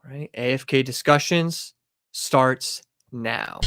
All right, AFK Discussions starts now.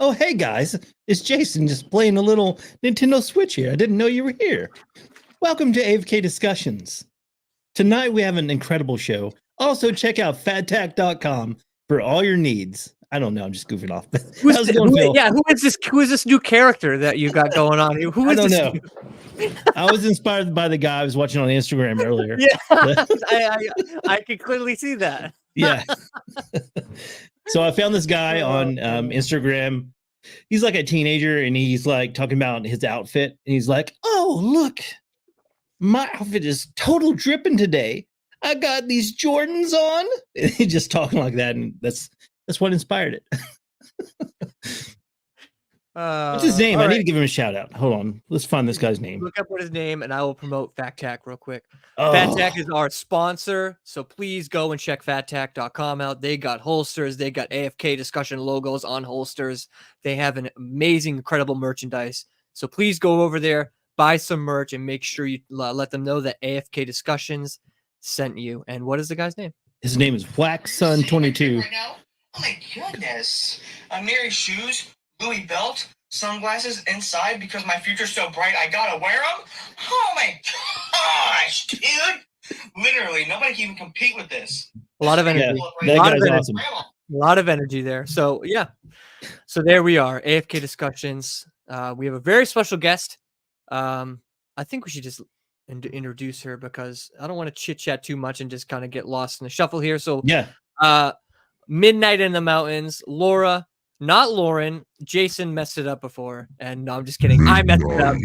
Oh, hey guys, it's Jason just playing a little Nintendo Switch here. I didn't know you were here. Welcome to AFK Discussions. Tonight we have an incredible show. Also, check out fattack.com for all your needs. I don't know, I'm just goofing off. How's it going, Phil? Yeah, who is this new character that you got going on here? Who is this? I don't know. I was inspired by the guy I was watching on Instagram earlier. Yeah, I can clearly see that. Yeah. So I found this guy on Instagram. He's like a teenager and he's like talking about his outfit. And he's like, oh, look, my outfit is total dripping today. I got these Jordans on. And he's just talking like that. And that's what inspired it. What's his name? I need to give him a shout out. Hold on. Let's find this guy's name. Look up what his name and I will promote FatTack real quick. FatTack is our sponsor, so please go and check fattack.com out. They got holsters. They got AFK Discussion logos on holsters. They have an amazing, incredible merchandise. So please go over there, buy some merch, and make sure you let them know that AFK Discussions sent you. And what is the guy's name? His name is Waxsun22. Right now? Oh my goodness. Mary shoes, Louis belt, sunglasses inside because my future's so bright I gotta wear them? Oh my gosh, dude. Literally, nobody can even compete with this. A lot of energy. Yeah, that guy's awesome. A lot of energy there. So, yeah. So there we are, AFK Discussions. We have a very special guest. I think we should just introduce her because I don't want to chit-chat too much and just kind of get lost in the shuffle here. So, yeah. Midnight in the Mountains, Laura. Not Lauren. Jason messed it up before. And no, I'm just kidding. I messed it up.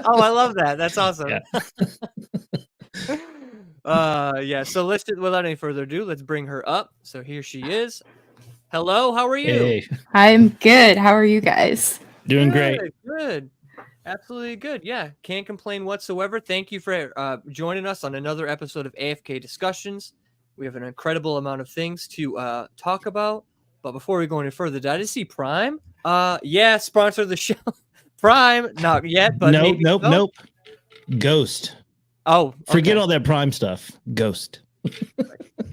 Oh, I love that. That's awesome. Yeah. So let's just, without any further ado, let's bring her up. So here she is. Hello, how are you? Hey. I'm good. How are you guys? Doing great. Good. Absolutely good. Yeah. Can't complain whatsoever. Thank you for joining us on another episode of AFK Discussions. We have an incredible amount of things to talk about. But before we go any further, did I just see Prime? Yeah, sponsor the show. Prime, not yet, but nope. Ghost. Oh, okay. Forget all that Prime stuff. Ghost.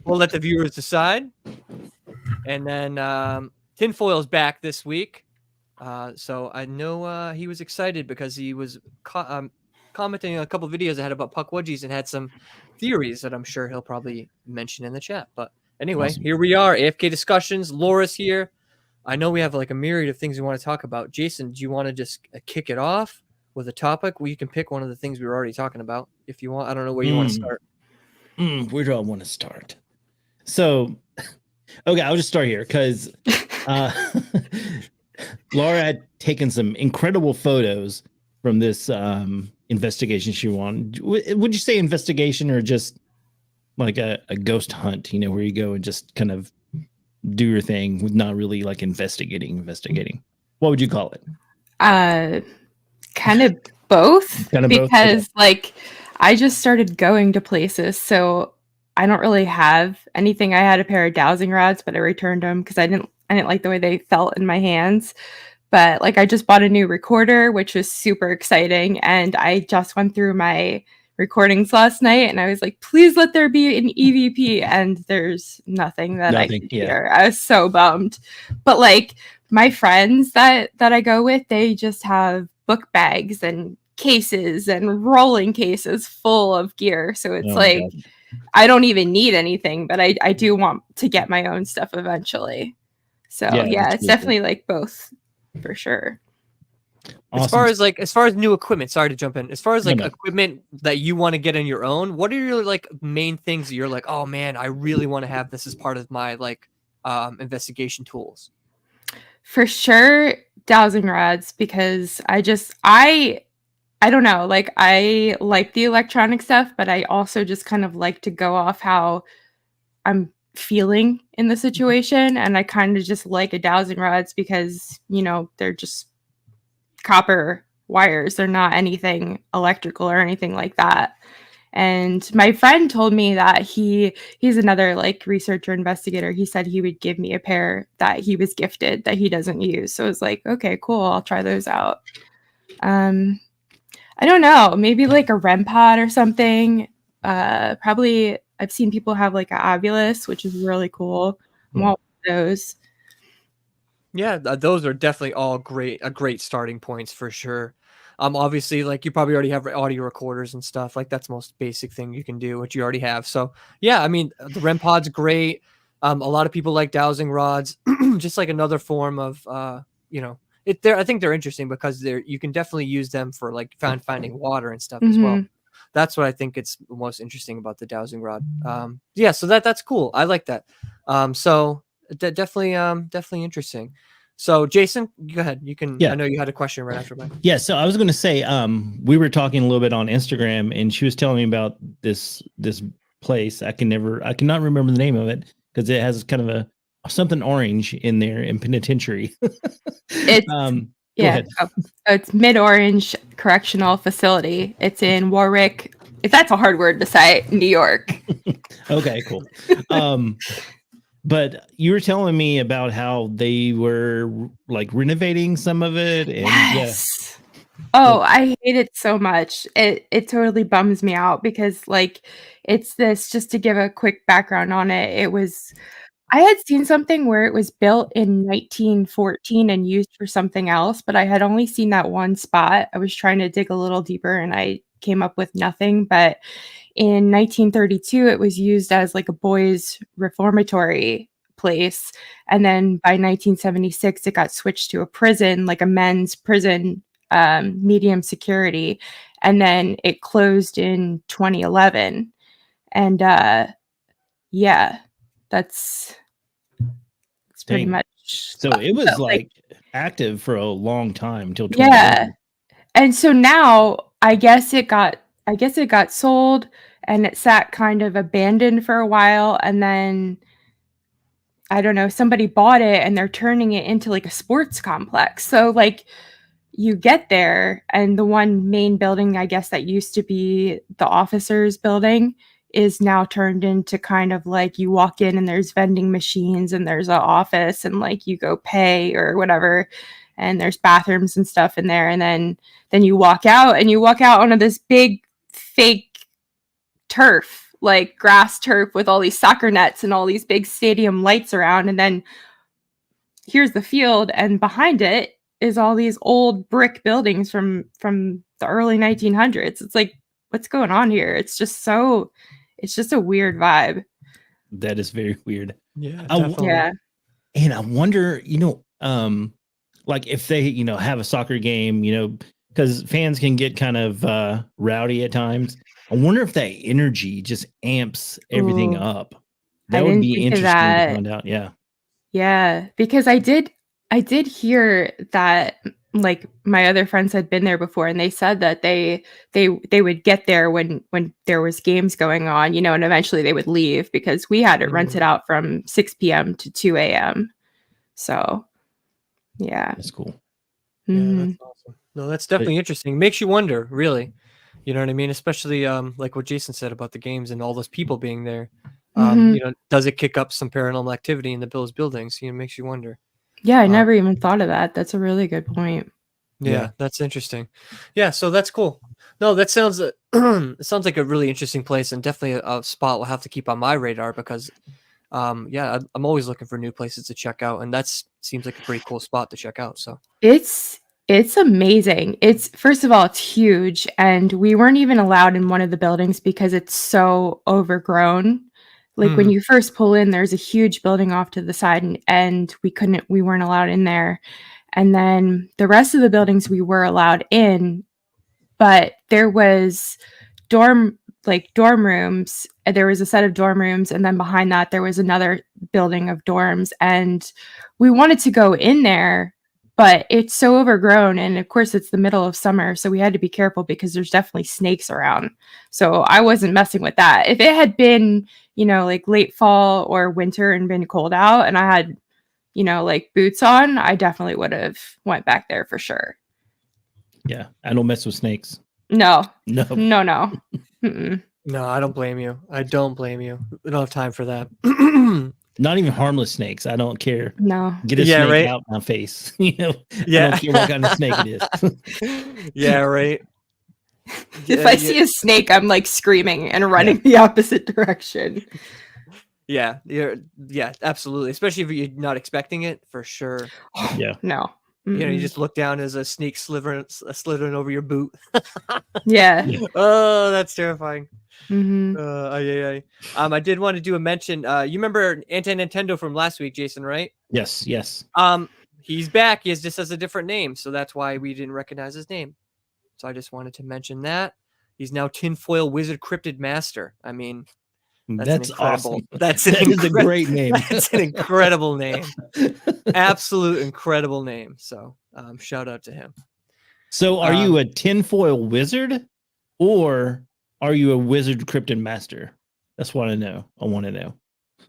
We'll let the viewers decide. And then Tinfoil's back this week. So I know he was excited because he was commenting on a couple of videos I had about Puckwudgies and had some theories that I'm sure he'll probably mention in the chat. But anyway, awesome. Here we are, AFK Discussions. Laura's here. I know we have like a myriad of things we want to talk about. Jason, do you want to just kick it off with a topic? Well, you can pick one of the things we were already talking about if you want. I don't know where you want to start. Where do I want to start? So, okay, I'll just start here because Laura had taken some incredible photos from this investigation she won. Would you say investigation or just like a ghost hunt, where you go and just kind of do your thing with not really like investigating? What would you call it? Kind of both. Because like I just started going to places, so I don't really have anything. I had a pair of dowsing rods, but I returned them because I didn't like the way they felt in my hands. But like I just bought a new recorder, which was super exciting. And I just went through my recordings last night and I was like, please let there be an EVP. And there's nothing I can hear. I was so bummed. But like my friends that I go with, they just have book bags and cases and rolling cases full of gear. So it's I don't even need anything, but I do want to get my own stuff eventually. So yeah it's definitely like both. For sure. Awesome. As far as new equipment, sorry to jump in. As far as like equipment that you want to get on your own, what are your like main things that you're like, oh man, I really want to have this as part of my like investigation tools? For sure, dowsing rods, because I I don't know, like, I like the electronic stuff, but I also just kind of like to go off how I'm feeling in the situation, and I kind of just like a dowsing rods because, you know, they're just copper wires. They're not anything electrical or anything like that. And my friend told me that he's another like researcher investigator. He said he would give me a pair that he was gifted that he doesn't use. So I was like, okay, cool, I'll try those out. I don't know, maybe like a REM pod or something. Probably I've seen people have like an Ovilus, which is really cool. I want those. Yeah, those are definitely all great starting points for sure. Obviously, like you probably already have audio recorders and stuff. Like that's the most basic thing you can do, which you already have. So yeah, I mean the REM pod's great. A lot of people like dowsing rods, just like another form of you know, I think they're interesting because you can definitely use them for like finding water and stuff as well. That's what I think it's most interesting about the dowsing rod. Yeah, so that's cool. I like that. So definitely interesting. So Jason, go ahead. You can. Yeah. I know you had a question right after mine. Yeah. So I was going to say, we were talking a little bit on Instagram, and she was telling me about this place. I cannot remember the name of it because it has kind of something orange in there in penitentiary. It's it's Mid-Orange Correctional Facility. It's in Warwick. If that's a hard word to say, New York. Okay, cool. But you were telling me about how they were like renovating some of it. And yes. Yeah. Oh, I hate it so much. It totally bums me out because like it's this, just to give a quick background on it, I had seen something where it was built in 1914 and used for something else, but I had only seen that one spot. I was trying to dig a little deeper and I came up with nothing, but in 1932, it was used as like a boys' reformatory place. And then by 1976, it got switched to a prison, like a men's prison, medium security. And then it closed in 2011. And yeah, that's pretty much. So it was like active for a long time until 2011. Yeah. And so now I guess it got sold and it sat kind of abandoned for a while, and then I don't know, somebody bought it and they're turning it into like a sports complex. So like you get there and the one main building, I guess, that used to be the officers building is now turned into kind of like you walk in and there's vending machines and there's an office and like you go pay or whatever, and there's bathrooms and stuff in there, and then you walk out onto this big fake turf, like grass turf with all these soccer nets and all these big stadium lights around, and then here's the field, and behind it is all these old brick buildings from the early 1900s. It's like, what's going on here? It's just a weird vibe. That is very weird. Yeah, yeah. And I wonder, like if they, have a soccer game, because fans can get kind of rowdy at times. I wonder if that energy just amps everything up. That would be interesting to find out. Yeah. Yeah, because I did hear that like my other friends had been there before, and they said that they would get there when there was games going on, and eventually they would leave because we had it rented out from 6 p.m. to 2 a.m. So yeah. That's cool. Yeah, that's awesome. No, that's definitely interesting. Makes you wonder, really. You know what I mean? Especially like what Jason said about the games and all those people being there. Does it kick up some paranormal activity in the Bills buildings? It makes you wonder. Yeah, I never even thought of that. That's a really good point. Yeah, that's interesting. Yeah, so that's cool. No, that sounds it sounds like a really interesting place, and definitely a spot we'll have to keep on my radar because I'm always looking for new places to check out, and seems like a pretty cool spot to check out. So it's amazing. First of all, it's huge, and we weren't even allowed in one of the buildings because it's so overgrown. Like when you first pull in, there's a huge building off to the side, and we weren't allowed in there. And then the rest of the buildings we were allowed in, but there was dorm rooms. There was a set of dorm rooms, and then behind that there was another building of dorms, and we wanted to go in there, but it's so overgrown, and of course it's the middle of summer, so we had to be careful because there's definitely snakes around. So I wasn't messing with that. If it had been, like late fall or winter and been cold out and I had, like boots on, I definitely would have went back there for sure. Yeah, I don't mess with snakes. No. No, I don't blame you. I don't blame you. We don't have time for that. Not even harmless snakes. I don't care. No. Get a snake out my face. Yeah. I don't care what kind of snake it is. Yeah, right. If I see a snake, I'm like screaming and running the opposite direction. Yeah, absolutely. Especially if you're not expecting it, for sure. Yeah. No. You just look down as a snake slithering over your boot. Yeah. Oh, that's terrifying. Mm-hmm. I did want to do a mention. You remember Anti-Nintendo from last week, Jason, right? Yes. He's back. He just has a different name, so that's why we didn't recognize his name. So I just wanted to mention that. He's now Tinfoil Wizard Cryptid Master. I mean, that's incredible. Awesome. That is a great name. That's an incredible name. Absolute incredible name. So shout out to him. So are you a tinfoil wizard or are you a wizard cryptid master? That's what I know. I want to know.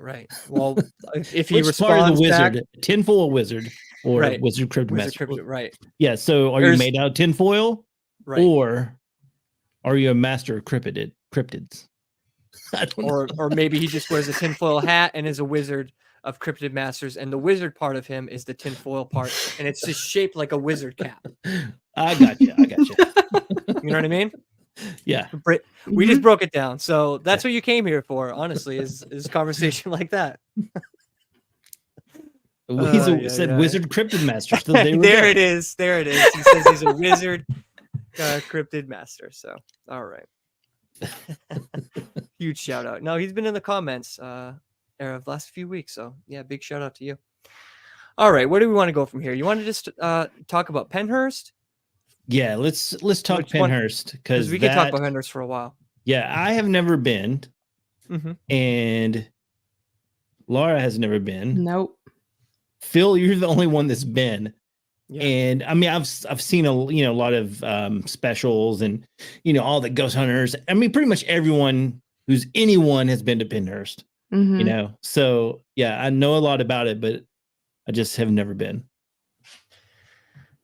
Right. Well, if he responds part of the wizard, back, tinfoil wizard or wizard cryptid master. Right. Yeah. So are you made out of tinfoil? Right. Or are you a master of cryptids? Or maybe he just wears a tinfoil hat and is a wizard of cryptid masters, and the wizard part of him is the tinfoil part, and it's just shaped like a wizard cap. I got you. You know what I mean? Yeah. We just broke it down. So that's what you came here for, honestly, is conversation like that. He said wizard cryptid master. So there it is. He says he's a wizard cryptid master. So, all right. Huge shout out. No, he's been in the comments of the last few weeks. So yeah, big shout out to you. All right, where do we want to go from here? You want to just talk about Pennhurst? Yeah, let's talk Pennhurst because we can talk about Pennhurst for a while. Yeah, I have never been, and Laura has never been. Nope. Phil, you're the only one that's been. Yeah. And I mean, I've seen a lot of specials and all the ghost hunters. I mean, pretty much everyone anyone has been to Pennhurst. So yeah, I know a lot about it, but I just have never been.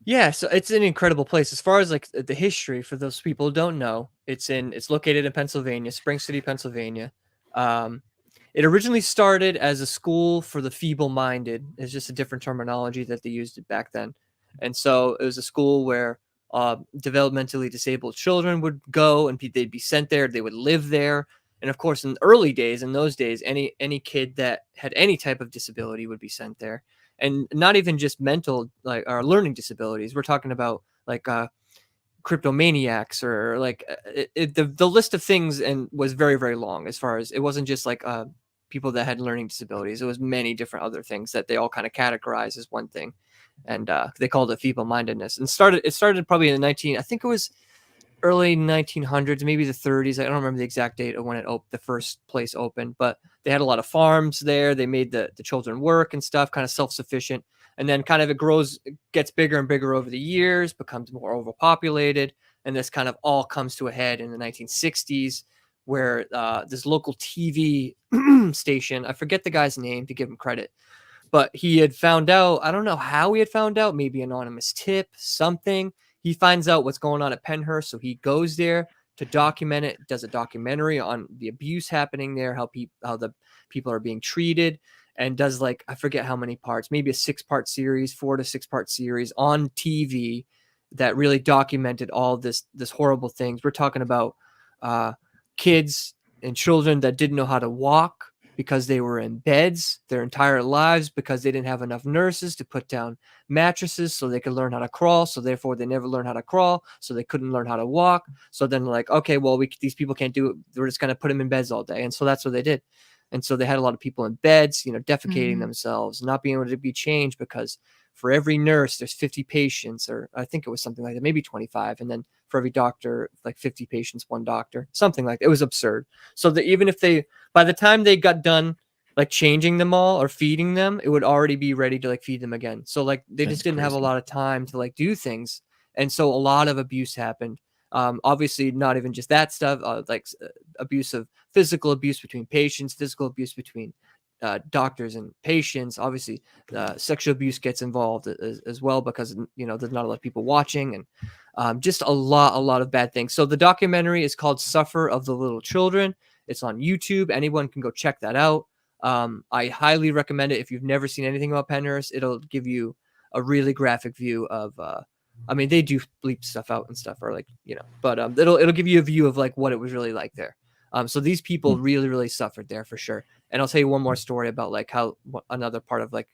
Yeah, so it's an incredible place. As far as like the history, for those people who don't know, it's located in Pennsylvania, Spring City, Pennsylvania. It originally started as a school for the feeble-minded. It's just a different terminology that they used back then. And so it was a school where developmentally disabled children would go and they'd be sent there. They would live there. And of course, in those days, any kid that had any type of disability would be sent there. And not even just mental, like, or learning disabilities. We're talking about like cryptomaniacs or like the list of things was very, very long. As far as it wasn't just like people that had learning disabilities. It was many different other things that they all kind of categorized as one thing. And they called it feeble-mindedness. And it started probably in I think it was early 1900s, maybe the 30s. I don't remember the exact date of when the first place opened, but they had a lot of farms there. They made the children work and stuff, kind of self-sufficient. And then kind of it gets bigger and bigger over the years, becomes more overpopulated. And this kind of all comes to a head in the 1960s, where this local TV station, I forget the guy's name to give him credit, but he had found out, I don't know how he had found out, maybe anonymous tip, something. He finds out what's going on at Pennhurst, so he goes there to document it, does a documentary on the abuse happening there, how the people are being treated, and does like, I forget how many parts, maybe a 6-part series, 4 to 6-part series on TV that really documented all this horrible things. We're talking about kids and children that didn't know how to walk because they were in beds their entire lives because they didn't have enough nurses to put down mattresses so they could learn how to crawl. So therefore they never learned how to crawl. So they couldn't learn how to walk. So then like, okay, well, these people can't do it. We're just going to put them in beds all day. And so that's what they did. And so they had a lot of people in beds, defecating themselves, not being able to be changed because for every nurse, there's 50 patients, or I think it was something like that, maybe 25. And then for every doctor, like 50 patients, one doctor, something like that. It was absurd. So that even if by the time they got done like changing them all or feeding them, it would already be ready to like feed them again. So like they That's just didn't have a crazy. lot of time to like do things. And so a lot of abuse happened. Obviously not even just that stuff, abuse of physical abuse between patients, physical abuse between doctors and patients. Obviously, sexual abuse gets involved as well because there's not a lot of people watching, and just a lot of bad things. So the documentary is called "Suffer of the Little Children." It's on YouTube. Anyone can go check that out. I highly recommend it if you've never seen anything about Penhurst. It'll give you a really graphic view of. I mean, they do bleep stuff out and stuff, or but it'll give you a view of like what it was really like there. So these people really suffered there for sure. And I'll tell you one more story about like how another part of like,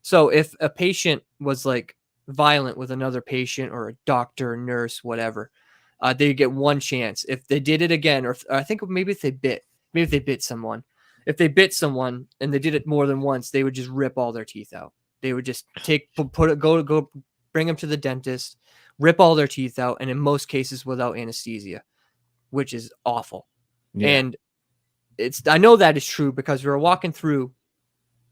so if a patient was like violent with another patient or a doctor, nurse, whatever, they get one chance. If they did it again, or I think maybe if they bit someone, if they bit someone and they did it more than once, they would just rip all their teeth out. They would just go bring them to the dentist, rip all their teeth out, and in most cases without anesthesia, which is awful. Yeah. And I know that is true because we were walking through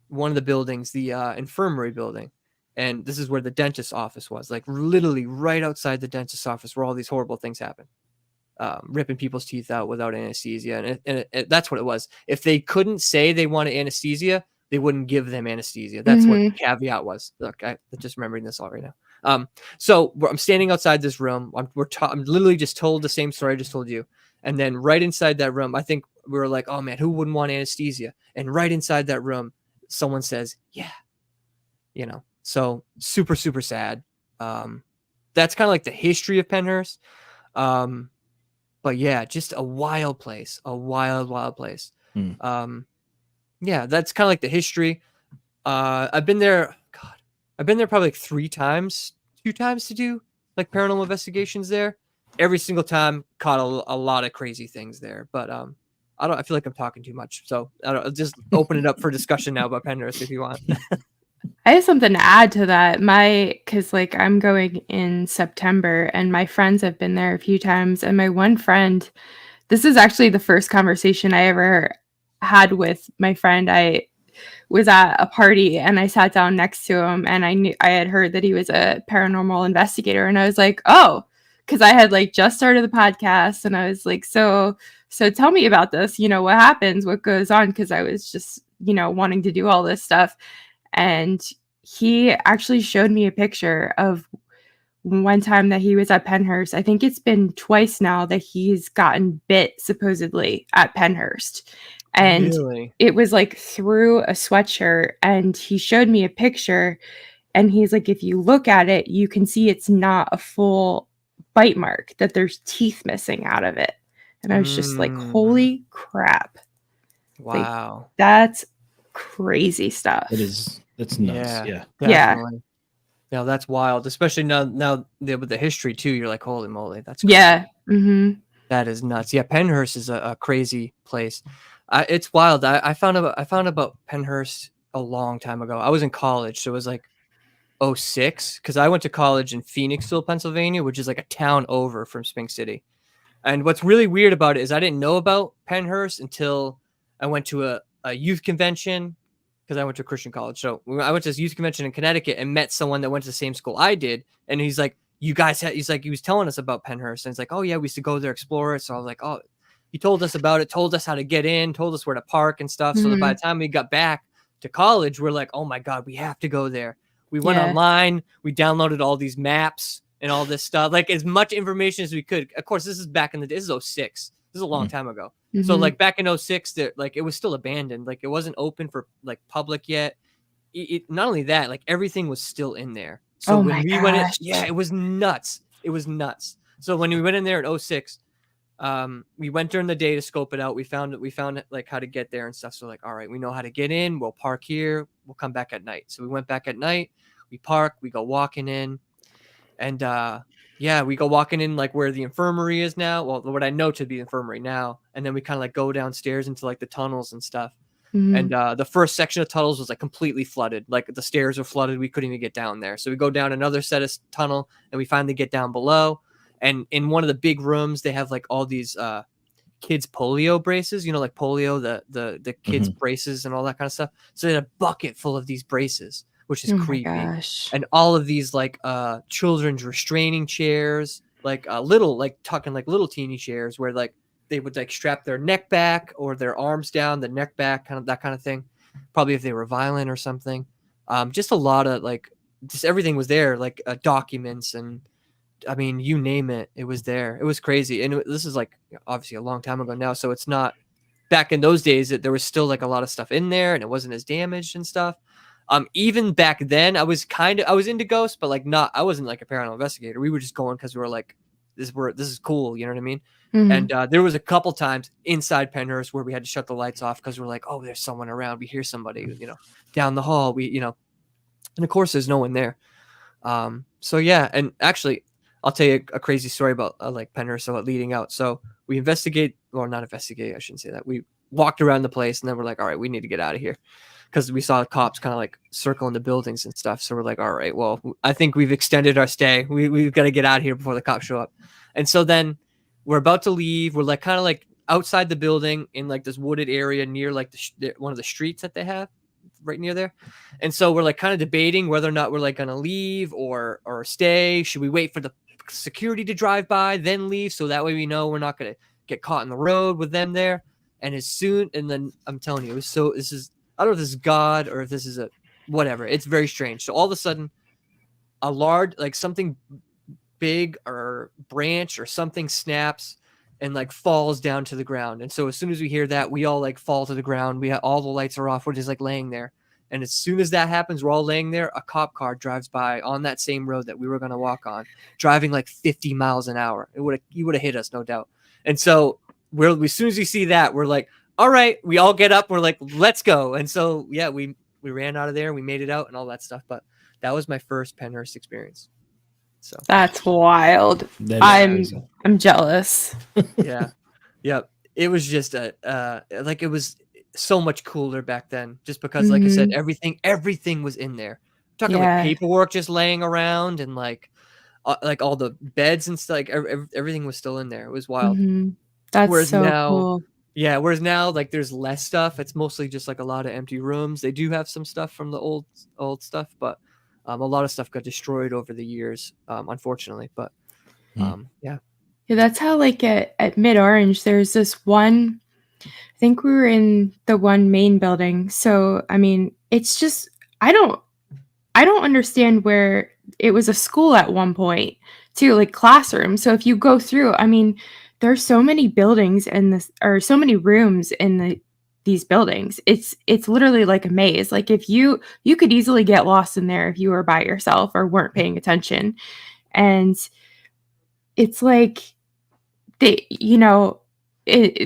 one of the buildings, the infirmary building, and this is where the dentist's office was, like literally right outside the dentist's office where all these horrible things happen. Ripping people's teeth out without anesthesia. And that's what it was. If they couldn't say they wanted anesthesia, they wouldn't give them anesthesia. That's what the caveat was. Look, I'm just remembering this all right now. So I'm standing outside this room. I'm literally just told the same story I just told you. And then right inside that room, I think we were like, oh man, who wouldn't want anesthesia? And right inside that room, someone says, yeah, so super sad. That's kind of like the history of Penhurst. But yeah, just a wild place, a wild place. Yeah, that's kind of like the history. I've been there probably like 3 times, 2 times to do like paranormal investigations there. Every single time caught a lot of crazy things there, but I feel like I'm talking too much, so I'll just open it up for discussion now about Penhurst if you want. I have something to add to that. Because like I'm going in September, and my friends have been there a few times, and my one friend, this is actually the first conversation I ever had with my friend. I was at a party and I sat down next to him, and I had heard that he was a paranormal investigator, and I was like, oh, because I had like just started the podcast, and I was like, so tell me about this, what happens, what goes on, because I was just wanting to do all this stuff. And he actually showed me a picture of one time that he was at Penhurst. I think it's been twice now that he's gotten bit supposedly at Penhurst. And really? It was like through a sweatshirt, and he showed me a picture, and he's like, if you look at it, you can see it's not a full bite mark, that there's teeth missing out of it. And I was just like, holy crap. Wow. Like, that's crazy stuff. That's nuts. Yeah. Definitely. Yeah, that's wild. Especially now with the history too. You're like, holy moly, that's crazy. Yeah. Mm-hmm. That is nuts. Yeah, Penhurst is a crazy place. It's wild. I found about Penhurst a long time ago. I was in college, so it was like 2006, because I went to college in Phoenixville, Pennsylvania, which is like a town over from Spring City. And what's really weird about it is I didn't know about Penhurst until I went to a youth convention, because I went to a Christian college. So I went to this youth convention in Connecticut and met someone that went to the same school I did. And he's like, he was telling us about Penhurst. And it's like, oh yeah, we used to go there, explore it. So I was like, oh, he told us about it, told us how to get in, told us where to park and stuff. So that by the time we got back to college, we're like, oh my God, we have to go there. We went online, we downloaded all these maps and all this stuff, like as much information as we could. Of course, this is back in the day. This is 2006. This is a long time ago. So like back in 2006, like it was still abandoned. Like it wasn't open for like public yet. Not only that, like everything was still in there. So when we went in, it was nuts. It was nuts. So when we went in there in 2006, we went during the day to scope it out. We found like how to get there and stuff. So like, all right, we know how to get in. We'll park here. We'll come back at night. So we went back at night. We park. We go walking in, and we go walking in like where the infirmary is now. Well, what I know to be the infirmary now. And then we kind of like go downstairs into like the tunnels and stuff. And the first section of tunnels was like completely flooded. Like the stairs were flooded. We couldn't even get down there. So we go down another set of tunnel, and we finally get down below. And in one of the big rooms, they have like all these kids polio braces, like polio, the kids braces and all that kind of stuff. So they had a bucket full of these braces, which is creepy. Gosh. And all of these like children's restraining chairs, like little, like talking like little teeny chairs where like they would like strap their neck back or their arms down, the neck back, kind of that kind of thing. Probably if they were violent or something. Just a lot of like, just everything was there, like documents and, I mean, you name it, it was there. It was crazy. And this is like obviously a long time ago now. So it's not back in those days that there was still like a lot of stuff in there and it wasn't as damaged and stuff. Even back then I was into ghosts, but like I wasn't like a paranormal investigator. We were just going because we were like, this is cool. You know what I mean? And there was a couple times inside Penhurst where we had to shut the lights off because we're like, oh, there's someone around. We hear somebody, down the hall. And of course there's no one there. So yeah. And actually, I'll tell you a crazy story about like Penhurst leading out. So we not investigate. I shouldn't say that. We walked around the place and then we're like, all right, we need to get out of here because we saw the cops kind of like circling the buildings and stuff. So we're like, all right, well, I think we've extended our stay. We've got to get out of here before the cops show up. And so then we're about to leave. We're like kind of like outside the building in like this wooded area near like one of the streets that they have right near there. And so we're like kind of debating whether or not we're like going to leave or stay. Should we wait for the security to drive by, then leave, so that way we know we're not going to get caught in the road with them there? And then I'm telling you, I don't know if this is God or if this is whatever. It's very strange. So all of a sudden, a large, like something big or branch or something snaps and like falls down to the ground. And so as soon as we hear that, we all like fall to the ground. All the lights are off. We're just like laying there. And as soon as that happens, we're all laying there. A cop car drives by on that same road that we were going to walk on, driving like 50 miles an hour. He would have hit us, no doubt. And so as soon as we see that, we're like, all right, we all get up. We're like, let's go. And so, yeah, we ran out of there. We made it out and all that stuff. But that was my first Penhurst experience. So that's wild. I'm jealous. Yeah. It was just it was so much cooler back then, just because, like I said, everything was in there. I'm talking like paperwork just laying around and like all the beds and stuff. Like everything was still in there. It was wild. That's cool. Yeah. Whereas now, like, there's less stuff. It's mostly just like a lot of empty rooms. They do have some stuff from the old stuff, but a lot of stuff got destroyed over the years, unfortunately. But yeah, that's how like at Mid Orange, there's this one. I think we were in the one main building. So I mean, it's just I don't understand where it was a school at one point too, like classrooms. So if you go through, I mean, there's so many buildings in this, or so many rooms in these buildings. It's literally like a maze. Like if you could easily get lost in there if you were by yourself or weren't paying attention. And it's like the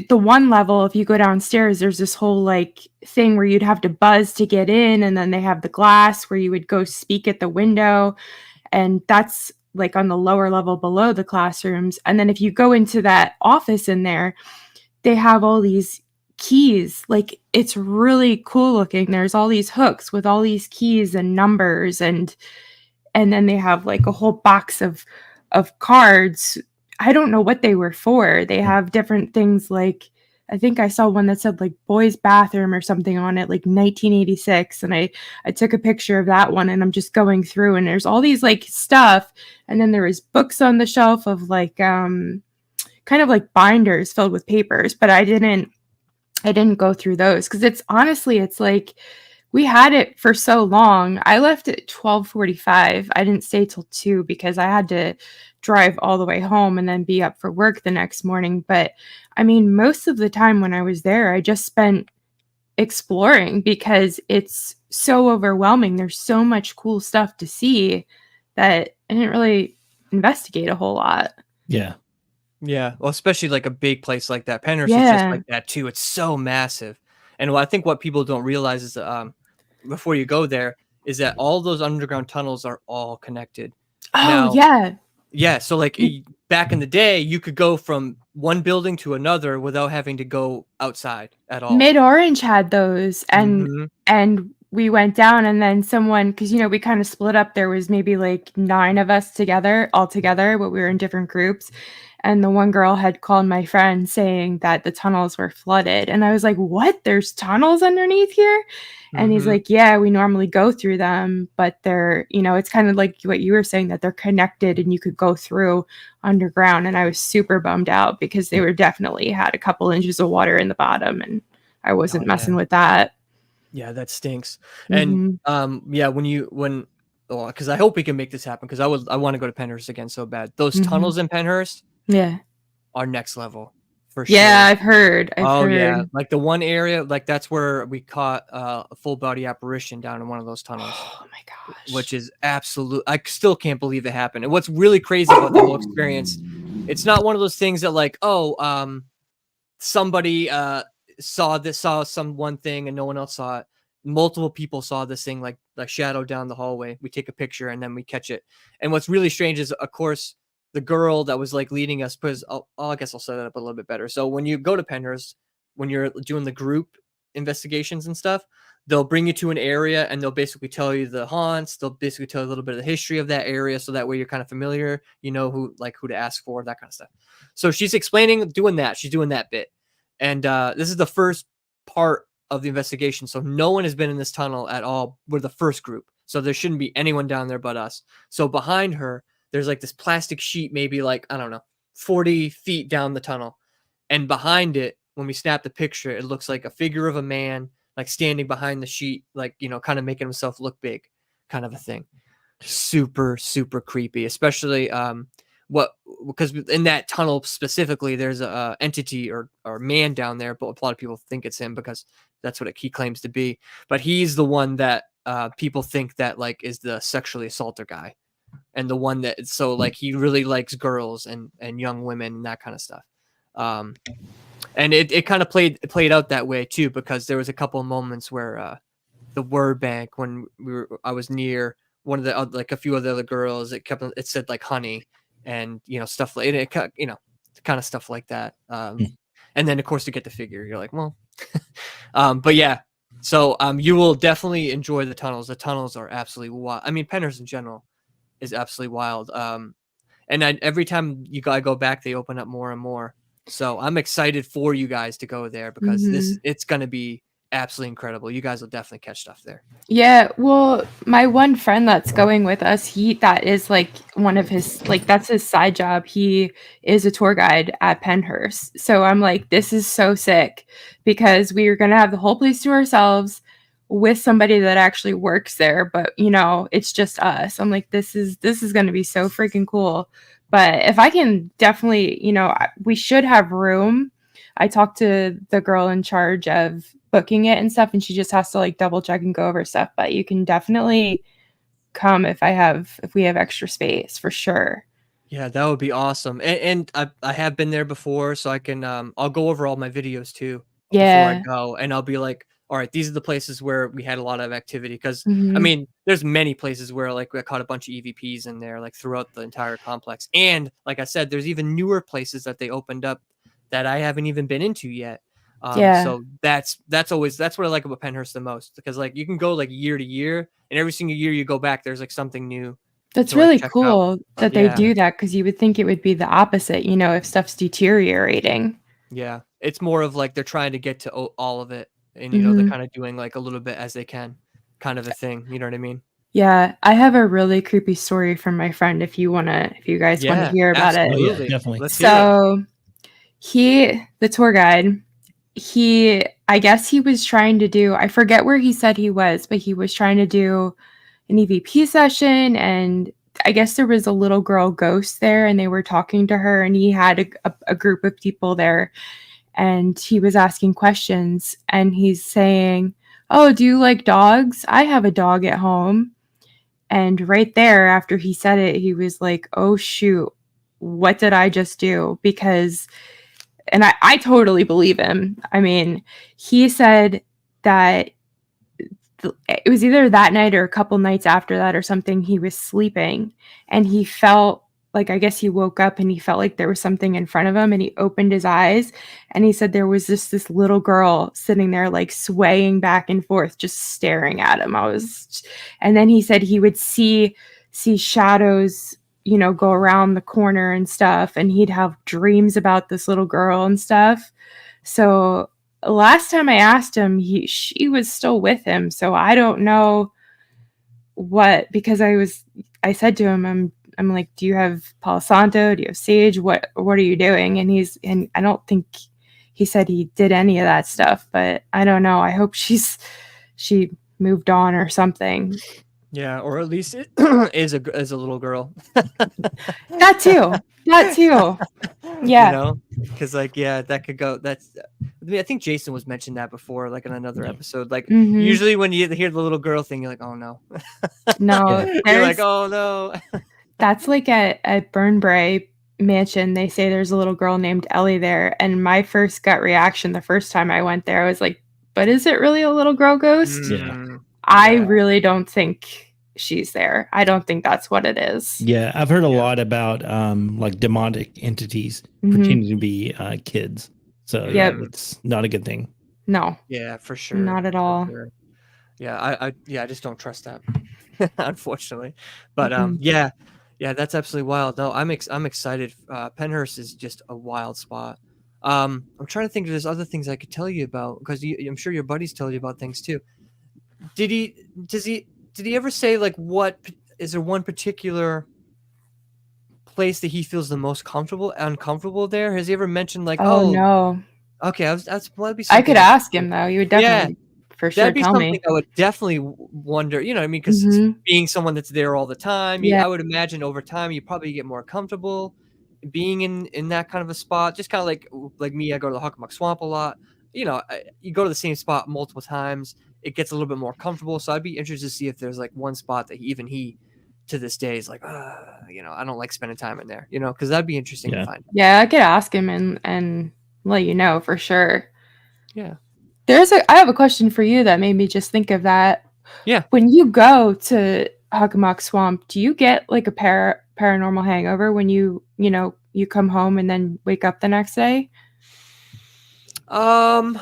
one level, if you go downstairs, there's this whole like thing where you'd have to buzz to get in, and then they have the glass where you would go speak at the window, and that's like on the lower level below the classrooms. And then if you go into that office in there, they have all these keys. Like it's really cool looking. There's all these hooks with all these keys and numbers, and then they have like a whole box of cards. I don't know what they were for. They have different things, like I think I saw one that said like boys bathroom or something on it, like 1986. And I took a picture of that one, and I'm just going through, and there's all these like stuff. And then there was books on the shelf of like kind of like binders filled with papers, but I didn't go through those because it's like we had it for so long. I left at 12:45. I didn't stay till 2 because I had to drive all the way home and then be up for work the next morning. But I mean, most of the time when I was there, I just spent exploring because it's so overwhelming. There's so much cool stuff to see that I didn't really investigate a whole lot. Yeah. Yeah. Well, especially like a big place like that. Penhurst is just like that too. It's so massive. And I think what people don't realize is before you go there is that all those underground tunnels are all connected. Oh, yeah. Yeah. So like back in the day, you could go from one building to another without having to go outside at all. Mid Orange had those, and we went down, and then someone, because we kind of split up. There was maybe like 9 of us all together, but we were in different groups. And the one girl had called my friend saying that the tunnels were flooded. And I was like, what? There's tunnels underneath here? And he's like, yeah, we normally go through them, but they're, it's kind of like what you were saying, that they're connected and you could go through underground. And I was super bummed out because they were definitely had a couple inches of water in the bottom, and I wasn't messing with that. Yeah, that stinks. And because I hope we can make this happen, because I want to go to Penhurst again so bad. Those tunnels in Penhurst, are next level for sure. Yeah, I've heard. Yeah, like the one area, like that's where we caught a full body apparition down in one of those tunnels. Oh my gosh! Which is absolute. I still can't believe it happened. And what's really crazy about the whole experience, it's not one of those things that like, somebody saw some one thing and no one else saw it. Multiple people saw this thing like shadow down the hallway. We take a picture and then we catch it. And what's really strange is, of course, the girl that was like leading us, because I guess I'll set it up a little bit better. So when you go to Penhurst, when you're doing the group investigations and stuff, they'll bring you to an area and they'll basically tell you the haunts. They'll basically tell you a little bit of the history of that area, so that way you're kind of familiar, you know who to ask for, that kind of stuff. So she's doing that bit. And this is the first part of the investigation. So no one has been in this tunnel at all. We're the first group. So there shouldn't be anyone down there but us. So behind her, there's like this plastic sheet, maybe like, I don't know, 40 feet down the tunnel. And behind it, when we snap the picture, it looks like a figure of a man, like standing behind the sheet, like, kind of making himself look big, kind of a thing. Super, super creepy, especially because in that tunnel specifically, there's a entity or man down there, but a lot of people think it's him because that's what he claims to be. But he's the one that people think that like is the sexually assaulter guy, and the one that, so like he really likes girls and young women and that kind of stuff. And it kind of played out that way too, because there was a couple of moments where the word bank, when I was near one of the like a few of the other girls, it said like honey and stuff like it, kind of stuff like that. And then of course to get the figure, you're like, well, but yeah. So you will definitely enjoy the tunnels. The tunnels are absolutely wild. I mean, Penhurst in general is absolutely wild. And every time I go back, they open up more and more. So I'm excited for you guys to go there, because it's going to be absolutely incredible. You guys will definitely catch stuff there. Yeah, well, my one friend that's going with us, that is like one of his, like that's his side job. He is a tour guide at Penhurst. So I'm like, this is so sick, because we are going to have the whole place to ourselves with somebody that actually works there, but it's just us. I'm like, this is going to be so freaking cool. But if I can definitely, we should have room. I talked to the girl in charge of booking it and stuff, and she just has to like double check and go over stuff. But you can definitely come if we have extra space, for sure. Yeah, that would be awesome. And I have been there before, so I can I'll go over all my videos too before I go, and I'll be like, all right, these are the places where we had a lot of activity, because I mean, there's many places where like we caught a bunch of EVPs in there, like throughout the entire complex. And like I said, there's even newer places that they opened up that I haven't even been into yet. So that's what I like about Penhurst the most, because like you can go like year to year, and every single year you go back, there's like something new. That's really cool that they do that, because you would think it would be the opposite, if stuff's deteriorating. Yeah, it's more of like they're trying to get to all of it, and they're kind of doing like a little bit as they can, kind of a thing. You know what I mean? Yeah, I have a really creepy story from my friend. If you guys want to hear about it, yeah, definitely. Let's hear it. The tour guide, I guess he was trying to do, I forget where he said he was, but he was trying to do an EVP session, and I guess there was a little girl ghost there, and they were talking to her, and he had a group of people there, and he was asking questions, and he's saying, oh, do you like dogs? I have a dog at home. And right there, after he said it, he was like, oh shoot, what did I just do? Because, and I totally believe him. I mean, he said that it was either that night or a couple nights after that or something, he was sleeping, and he felt like, I guess he woke up and he felt like there was something in front of him, and he opened his eyes, and he said there was this little girl sitting there like swaying back and forth, just staring at him. And then he said he would see shadows go around the corner and stuff, and he'd have dreams about this little girl and stuff. So last time I asked him, she was still with him. So I don't know because I said to him, I'm like, do you have Palo Santo? Do you have sage? What are you doing? And I don't think he said he did any of that stuff, but I don't know. I hope she moved on or something. Yeah, or at least it is a little girl. That too. Yeah. Because that could go. I think Jason was mentioned that before, like in another episode. Like Mhm. usually when you hear the little girl thing, you're like, oh no. No, You're like, oh no. That's like at Burnbrae Mansion. They say there's a little girl named Ellie there, and my first gut reaction the first time I went there, I was like, but is it really a little girl ghost? I really don't think she's there. I don't think that's what it is. Yeah, I've heard a lot about like demonic entities pretending to be kids. So it's not a good thing. No. Yeah, for sure. Not at all. Sure. Yeah, I just don't trust that, unfortunately. But that's absolutely wild. No, I'm excited. Penhurst is just a wild spot. I'm trying to think if there's other things I could tell you about, because I'm sure your buddies told you about things too. Did he ever say, like, what is there one particular place that he feels the most uncomfortable there? Has he ever mentioned, like, oh no, okay, that'd be something I could ask him though. He would definitely for sure that'd be tell something me. I would definitely wonder, you know what I mean? Because being someone that's there all the time, I would imagine over time you probably get more comfortable being in that kind of a spot. Just kind of like me, I go to the Hockomock Swamp a lot. You go to the same spot multiple times, it gets a little bit more comfortable. So I'd be interested to see if there's like one spot that even he to this day is like, I don't like spending time in there, because that'd be interesting to find. Yeah, I could ask him and let you know for sure. Yeah. I have a question for you that made me just think of that. Yeah. When you go to Hockomock Swamp, do you get like a paranormal hangover when you come home and then wake up the next day? Not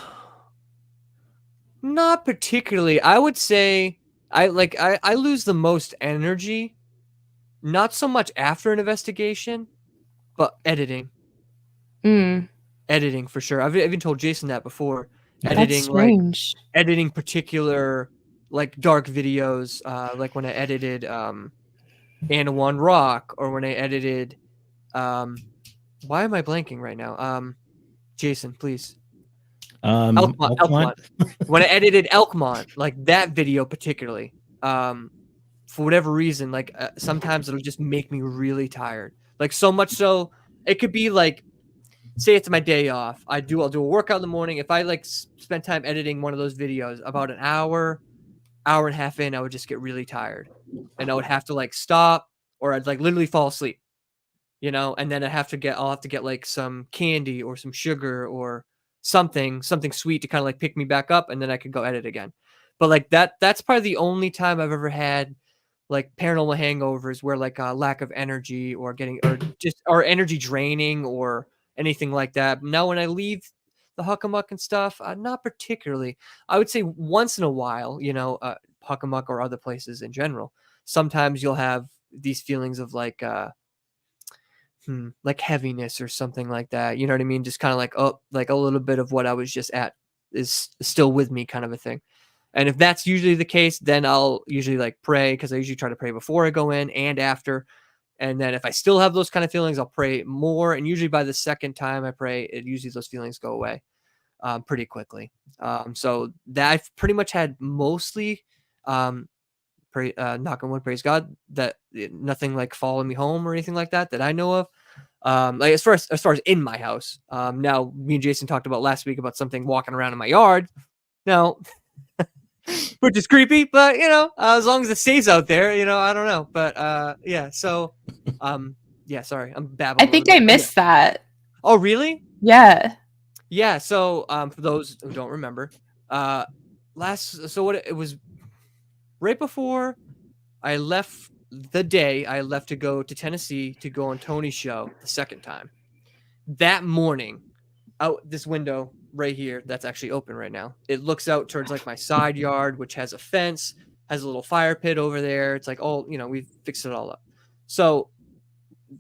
particularly. I would say I lose the most energy, not so much after an investigation, but editing. Editing for sure. I've even told Jason that before. Editing, that's strange. Like editing particular like dark videos, like when I edited Anawan Rock, or when I edited why am I blanking right now? Jason, please. Elkmont. When I edited Elkmont, like that video particularly, for whatever reason, like sometimes it'll just make me really tired. Like so much so, it could be like, say it's my day off. I'll do a workout in the morning. If I like spend time editing one of those videos, about an hour and a half in, I would just get really tired, and I would have to like stop, or I'd like literally fall asleep, and then I'll have to get like some candy or some sugar or something sweet to kind of like pick me back up, and then I could go edit again. But like that's probably the only time I've ever had like paranormal hangovers where like a lack of energy or energy draining or anything like that. Now, when I leave the Hockomock and stuff, not particularly. I would say once in a while, Hockomock or other places in general, sometimes you'll have these feelings of like heaviness or something like that. You know what I mean? Just kind of like, like a little bit of what I was just at is still with me, kind of a thing. And if that's usually the case, then I'll usually like pray, because I usually try to pray before I go in and after. And then if I still have those kind of feelings, I'll pray more. And usually by the second time I pray, usually those feelings go away pretty quickly. So that I've pretty much had mostly, knock on wood, praise God, that nothing like following me home or anything like that I know of. Like as far as in my house. Now me and Jason talked about last week about something walking around in my yard. Now, which is creepy, but as long as it stays out there, I don't know. But yeah, so sorry, I'm babbling. I think I missed that. Oh, really? Yeah. Yeah. So for those who don't remember, it was right before I left, the day I left to go to Tennessee to go on Tony's show the second time. That morning, out this window right here, that's actually open right now, it looks out towards like my side yard, which has a fence, has a little fire pit over there. It's like, we've fixed it all up. So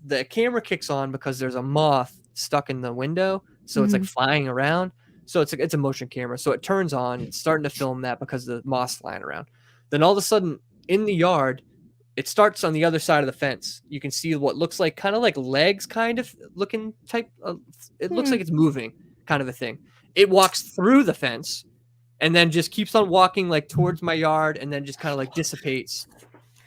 the camera kicks on because there's a moth stuck in the window, so it's like flying around. So it's a motion camera. So it turns on. It's starting to film that because the moth's flying around. Then all of a sudden, in the yard, it starts on the other side of the fence. You can see what looks like kind of like legs, kind of looking type. It looks like it's moving, kind of a thing. It walks through the fence, and then just keeps on walking like towards my yard, and then just kind of like dissipates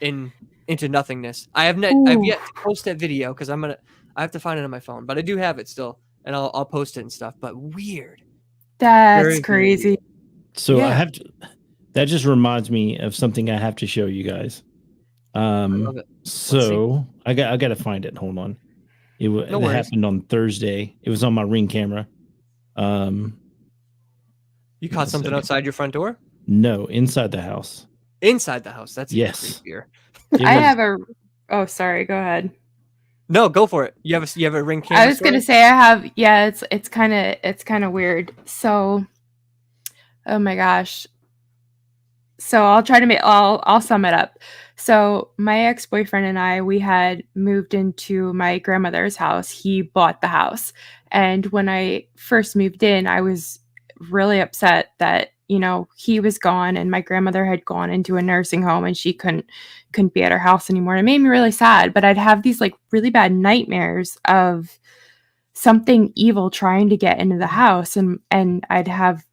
into nothingness. I've yet to post that video because I have to find it on my phone, but I do have it still, and I'll post it and stuff. But weird. That's Very, very crazy. weird. So Yeah. I have to. That just reminds me of something I have to show you guys. I love it. So I got to find it. Hold on. It happened on Thursday. It was on my Ring camera. You caught something outside your front door? No, inside the house. Inside the house. That's even Yes. creepier. I have a. Oh, sorry. Go ahead. No, go for it. You have a Ring camera? I was gonna say I have. Yeah, it's kind of weird. So, oh my gosh. So I'll try to make. I'll sum it up. So my ex-boyfriend and I, we had moved into my grandmother's house. He bought the house, and when I first moved in, I was really upset that he was gone and my grandmother had gone into a nursing home and she couldn't be at her house anymore. And it made me really sad. But I'd have these like really bad nightmares of something evil trying to get into the house, and I'd have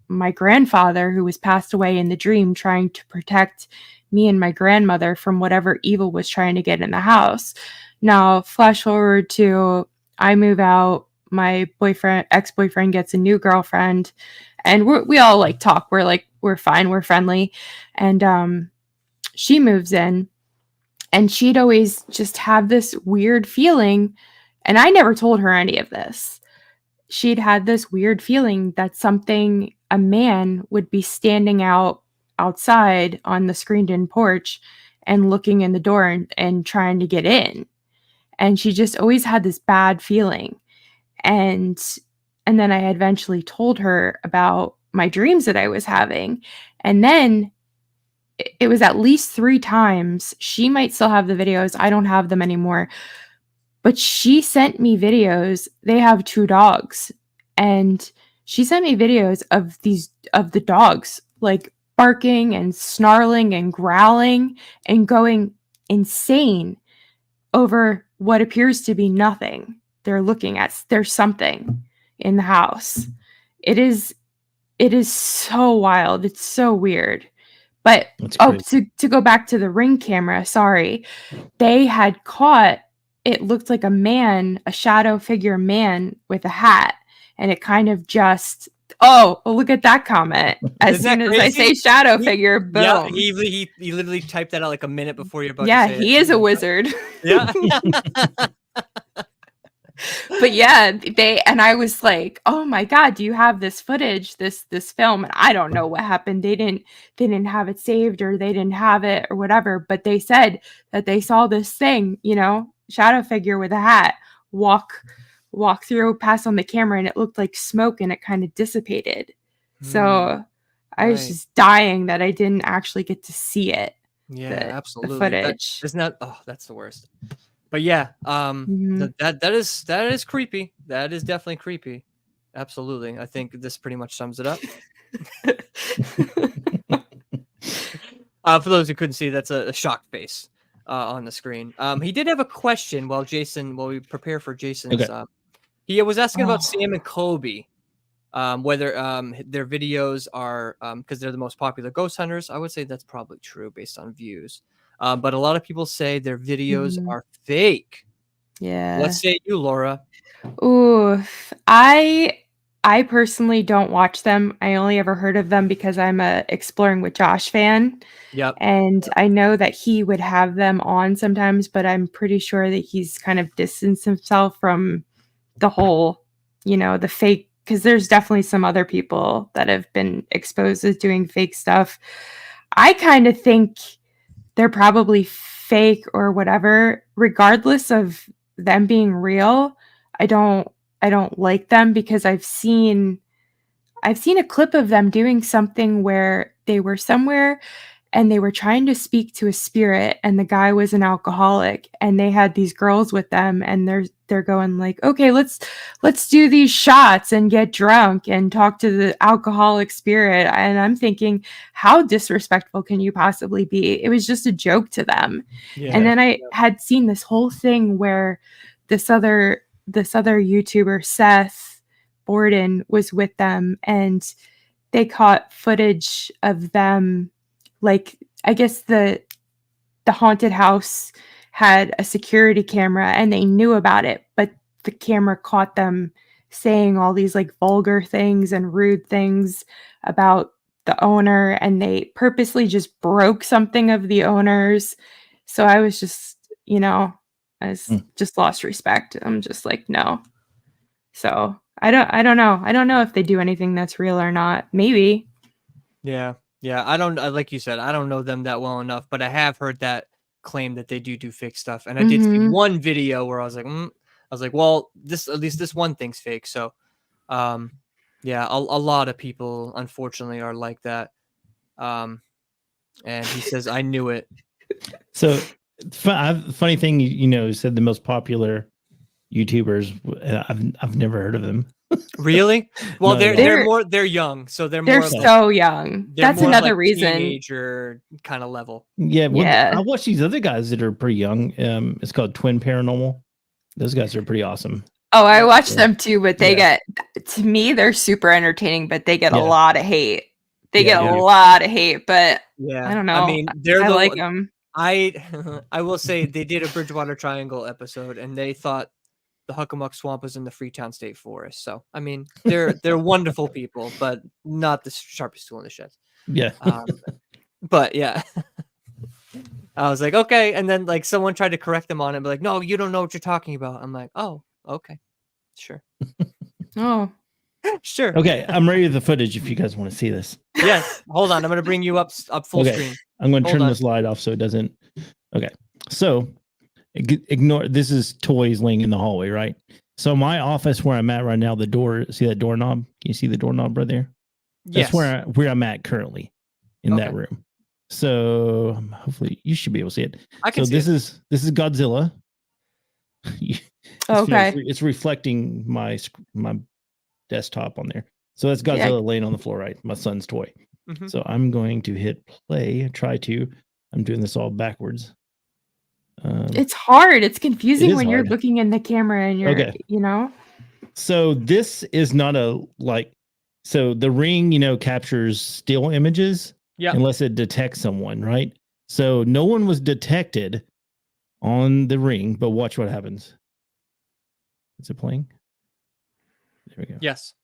my grandfather, who was passed away in the dream, trying to protect me and my grandmother from whatever evil was trying to get in the house. Now, flash forward to I move out, my ex-boyfriend gets a new girlfriend, and we all like talk. We're fine, we're friendly. And she moves in, and she'd always just have this weird feeling, and I never told her any of this. She'd had this weird feeling that a man would be standing outside on the screened-in porch and looking in the door and trying to get in. And she just always had this bad feeling. And then I eventually told her about my dreams that I was having. And then it was at least 3 times. She might still have the videos. I don't have them anymore. But she sent me videos. They have 2 dogs. And she sent me videos of the dogs like barking and snarling and growling and going insane over what appears to be nothing. They're looking at. There's something in the house. It is so wild. It's so weird. But to go back to the Ring camera, sorry. They had caught, it looked like a shadow figure man with a hat. And it kind of just, look at that comment. As soon as I say shadow figure, boom. Yeah, he literally typed that out like a minute before you're about to say he is a wizard. Yeah. But yeah, I was like, oh my God, do you have this footage, this film? And I don't know what happened. They didn't have it saved, or they didn't have it or whatever. But they said that they saw this thing, shadow figure with a hat walk through, pass on the camera, and it looked like smoke and it kind of dissipated. So I was just dying that I didn't actually get to see it. Yeah, absolutely. The footage. That's the worst. But yeah, that is creepy. That is definitely creepy. Absolutely. I think this pretty much sums it up. For those who couldn't see, that's a shocked face on the screen. He did have a question while we prepare for Jason's. Okay. He was asking about Sam and Kobe, whether their videos are because they're the most popular ghost hunters. I would say that's probably true based on views. But a lot of people say their videos are fake. Yeah. Let's say you, Laura. Ooh, I personally don't watch them. I only ever heard of them because I'm a Exploring with Josh fan. Yep. And I know that he would have them on sometimes, but I'm pretty sure that he's kind of distanced himself from the whole, the fake, because there's definitely some other people that have been exposed as doing fake stuff. I kind of think they're probably fake or whatever, regardless of them being real. I don't like them because I've seen a clip of them doing something where they were somewhere and they were trying to speak to a spirit, and the guy was an alcoholic, and they had these girls with them, and they're going like, okay, let's do these shots and get drunk and talk to the alcoholic spirit. And I'm thinking, how disrespectful can you possibly be? It was just a joke to them. Yeah. And then I had seen this whole thing where this other YouTuber, Seth Borden, was with them, and they caught footage of them. Like, I guess the haunted house had a security camera and they knew about it, but the camera caught them saying all these like vulgar things and rude things about the owner, and they purposely just broke something of the owner's. So I was just, I just lost respect. I'm just like, no. So I don't know. I don't know if they do anything that's real or not. Maybe. Yeah. Yeah. I don't, like you said, I don't know them that well enough, but I have heard that claim that they do fake stuff. And I did see one video where I was like, well, at least this one thing's fake. So, yeah, a lot of people unfortunately are like that. And he says, I knew it. So funny thing, you said the most popular YouTubers. I've never heard of them. Really? Well, No, they're young, so they're They're more so young. That's more another like reason. Teenager kind of level. Yeah, well, Yeah. I watch these other guys that are pretty young. It's called Twin Paranormal. Those guys are pretty awesome. Oh, I watch them too, but they get, to me, they're super entertaining, but they get a lot of hate. They get a lot of hate, but I don't know. I mean, I like them. I will say they did a Bridgewater Triangle episode, and they thought the Huckamuck Swamp was in the Freetown State Forest. So, I mean, they're wonderful people, but not the sharpest tool in the shed. Yeah. But yeah, I was like, okay. And then like someone tried to correct them on it, but like, no, you don't know what you're talking about. I'm like, oh, okay, sure. Oh, sure. Okay, I'm ready with the footage if you guys want to see this. Yes. Hold on. I'm going to bring you up full screen. I'm going to turn this light off so it doesn't. Okay. So ignore, this is toys laying in the hallway, right? So my office where I'm at right now, the door, see that doorknob? Can you see the doorknob right there? That's yes. where I'm at currently in that room. So hopefully you should be able to see it. I can see this is Godzilla. okay. It's reflecting my desktop on there. So that's Godzilla laying on the floor, right? My son's toy. Mm-hmm. So I'm going to hit play. I'm doing this all backwards. It's hard. It's confusing when hard. you're looking in the camera and you're, So this is not so the ring, captures still images unless it detects someone, right? So no one was detected on the ring, but watch what happens. Is it playing? There we go. Yes.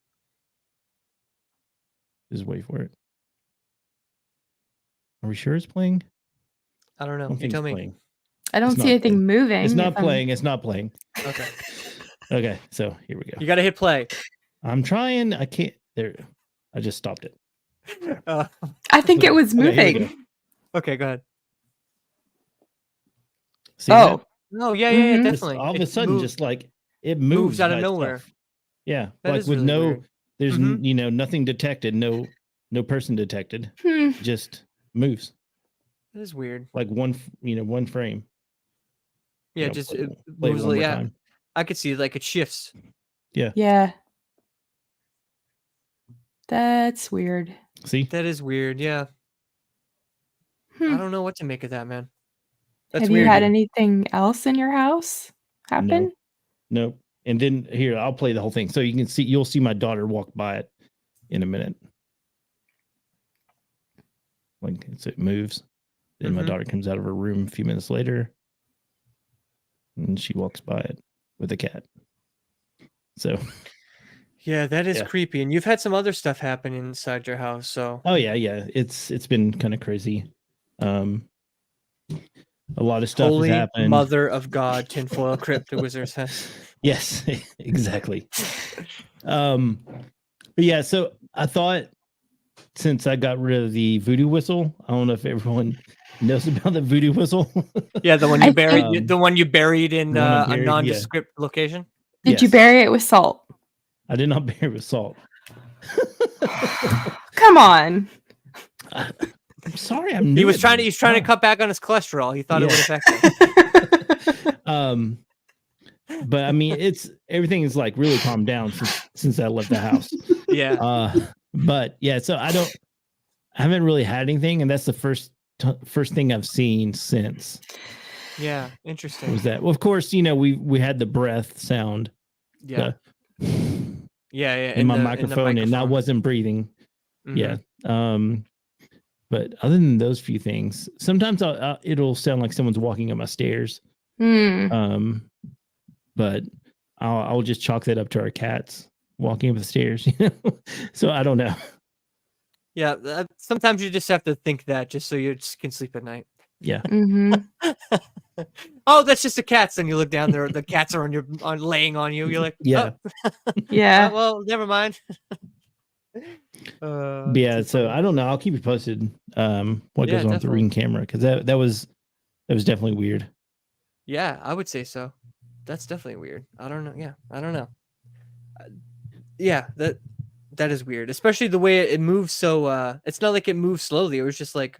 Just wait for it. Are we sure it's playing? I don't know. You tell me. Playing. I don't see anything moving. It's not playing. It's not playing. Okay. Okay. So here we go. You got to hit play. I'm trying. I can't. There. I just stopped it. I think it was moving. Okay, go ahead. See that? No, yeah, definitely. All of a sudden, just like it moves out of nowhere. Stuff. Yeah, that like with really weird. There's nothing detected, no person detected. Just moves. That is weird. Like one frame. Yeah, just it moves. Yeah, I could see like it shifts. Yeah. Yeah. That's weird. See? That is weird. Yeah. I don't know what to make of that, man. That's Have weird. you had anything else in your house happen? No. And then here, I'll play the whole thing. So you'll see my daughter walk by it in a minute. Like it moves. Then my daughter comes out of her room a few minutes later. And she walks by it with a cat. So yeah, that is creepy. And you've had some other stuff happen inside your house. So yeah. It's been kind of crazy. A lot of stuff Holy has happened. Mother of God, tinfoil crypt, the wizard says. Yes, exactly. But yeah, so I thought since I got rid of the voodoo whistle, I don't know if everyone knows about the voodoo whistle. Yeah, the one you buried, the one you buried in a nondescript location. Did you bury it with salt? I did not bury it with salt. Come on. I'm sorry, I'm new. He was trying to cut back on his cholesterol. He thought it would affect him. But I mean, everything is like really calmed down since I left the house. Yeah. But yeah, so I haven't really had anything, and that's the first thing I've seen since. Yeah, interesting. Was that? Well, of course, we had the breath sound. Yeah. Yeah. In my microphone, and I wasn't breathing. Yeah. But other than those few things, sometimes it'll sound like someone's walking up my stairs. But I'll just chalk that up to our cats walking up the stairs. So I don't know. Yeah, sometimes you just have to think that just so you can sleep at night. Yeah. Oh, that's just the cats. Then you look down there, the cats are laying on you. You're like, yeah, yeah. Well, never mind. Yeah. So I don't know. I'll keep you posted. What goes on with the Ring camera, because that was definitely weird. Yeah, I would say so. That's definitely weird. I don't know. Yeah, I don't know. Yeah, that is weird, especially the way it moves. So it's not like it moves slowly. It was just like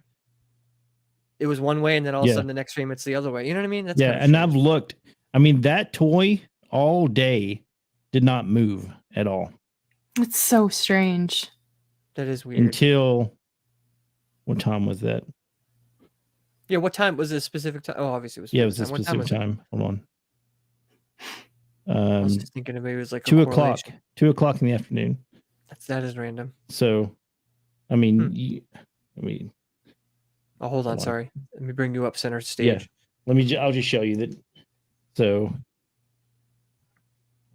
it was one way, and then all of a sudden the next frame it's the other way. You know what I mean? That's and I've looked. I mean, that toy all day did not move at all. It's so strange. That is weird. Until what time was that? Yeah, what time was it? A specific time? Oh, obviously it was. Yeah, it was a specific time. Hold on. I was just thinking maybe it was like 2 o'clock. 2 o'clock in the afternoon. That is random. So, I mean, Oh, hold on. Sorry. Let me bring you up center stage. Yeah. I'll just show you that. So,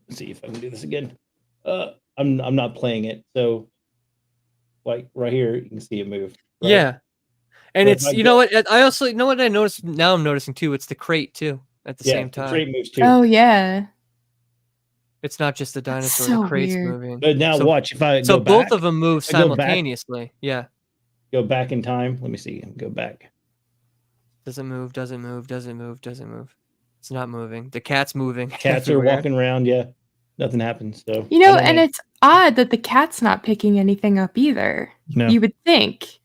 let's see if I can do this again. I'm not playing it. So, like right here, you can see it move. Right? Yeah. And it's, know what? I also, what I noticed now, I'm noticing too, it's the crate too at the same time. The crate moves too. Oh, yeah. It's not just the dinosaur, the crate's moving. But now watch, if I go both of them move simultaneously. Yeah. Go back in time. Let me see. Go back. Doesn't move. It's not moving. The cat's moving. Cats are walking around. Yeah. Nothing happens. So and it's odd that the cat's not picking anything up either. No. You would think.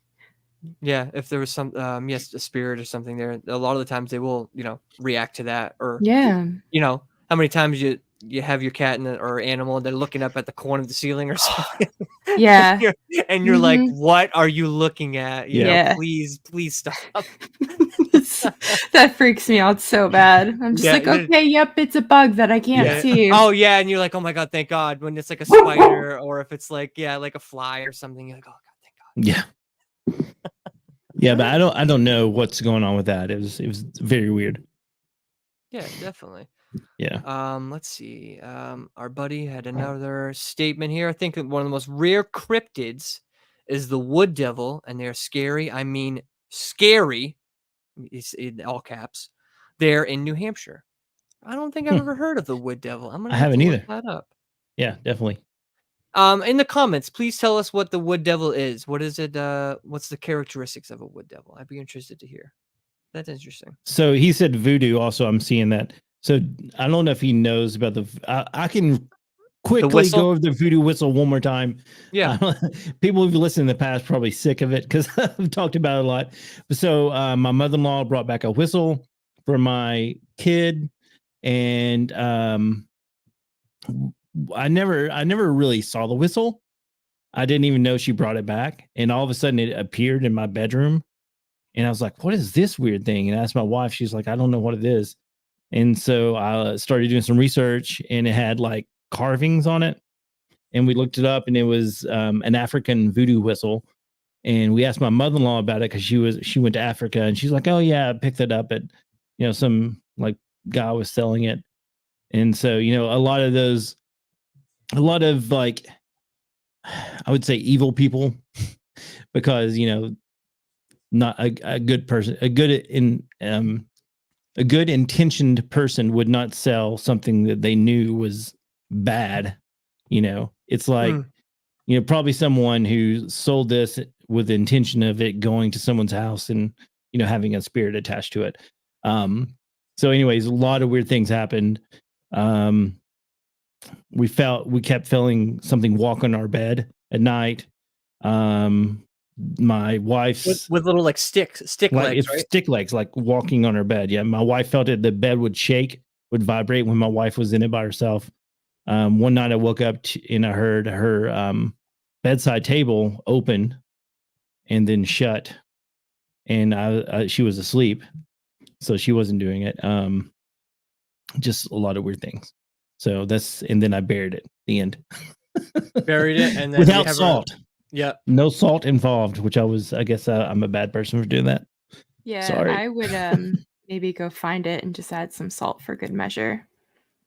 Yeah, if there was some a spirit or something there, a lot of the times they will, react to that. Or how many times you have your cat or animal and they're looking up at the corner of the ceiling or something. Yeah. and you're like, what are you looking at? You know, please stop. That freaks me out so bad. I'm just like, okay, yep, it's a bug that I can't see. Oh yeah, and you're like, oh my god, thank God. When it's like a spider or if it's like like a fly or something, you're like, oh god, thank God. Yeah. Yeah, but I don't know what's going on with that. It was very weird. Yeah, definitely. Yeah. Let's see. Our buddy had another statement here. I think one of the most rare cryptids is the wood devil, and they're scary. I mean, scary. It's in all caps. They're in New Hampshire. I don't think I've ever heard of the wood devil. I haven't either. Look that up. Yeah, definitely. In the comments, please tell us what the wood devil is. What is it? What's the characteristics of a wood devil? I'd be interested to hear. That's interesting. So he said voodoo. Also, I'm seeing that. So I don't know if he knows about I can quickly go over the voodoo whistle one more time. Yeah. People who've listened in the past probably sick of it because I've talked about it a lot. So my mother-in-law brought back a whistle for my kid, and I never really saw the whistle. I didn't even know she brought it back, and all of a sudden it appeared in my bedroom, and I was like, "What is this weird thing?" And I asked my wife. She's like, "I don't know what it is." And so I started doing some research, and it had like carvings on it. And we looked it up, and it was an African voodoo whistle. And we asked my mother-in-law about it because she went to Africa, and she's like, "Oh yeah, I picked it up at some like guy was selling it." And so a lot of like, I would say evil people, because not a good person, a good intentioned person would not sell something that they knew was bad. It's like, probably someone who sold this with the intention of it going to someone's house and, having a spirit attached to it. So anyways, a lot of weird things happened. We kept feeling something walk on our bed at night. my wife's with little like stick like legs, it's right? stick legs, like walking on her bed. Yeah, my wife felt it. The bed would shake, would vibrate when my wife was in it by herself. One night I woke up and I heard her bedside table open and then shut, and she was asleep, so she wasn't doing it. Just a lot of weird things. So and then I buried it. The end. Buried it, and then without salt. Yeah, no salt involved, which I guess I'm a bad person for doing that. Yeah, Sorry. I would maybe go find it and just add some salt for good measure.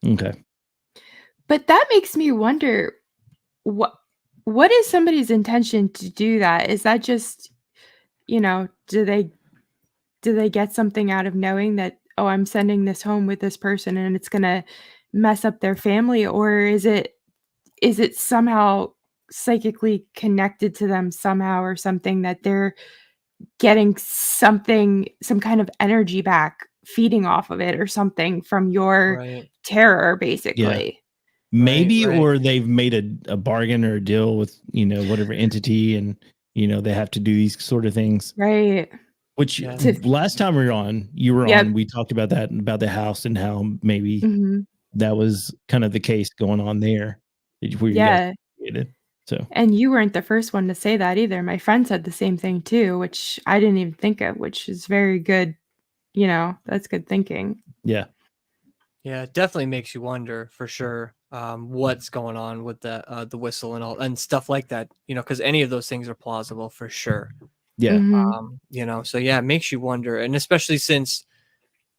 Okay. But that makes me wonder what is somebody's intention to do that? Is that just, do they get something out of knowing that, oh, I'm sending this home with this person and it's gonna mess up their family, or is it somehow psychically connected to them somehow or something that they're getting some kind of energy back feeding off of it or something from your right. terror, basically. Maybe, Right. or they've made a bargain or a deal with, whatever entity, and, they have to do these sort of things. Right. Which Yeah. last time you were Yep. on, we talked about that, about the house and how maybe Mhm. that was kind of the case going on there. Where you guys Yeah. created. So, And you weren't the first one to say that either. My friend said the same thing too, which I didn't even think of, which is very good. That's good thinking. yeah. Yeah, it definitely makes you wonder for sure what's going on with the whistle and all and stuff like that. Because any of those things are plausible for sure. Yeah. Mhm. So yeah, it makes you wonder, and especially since,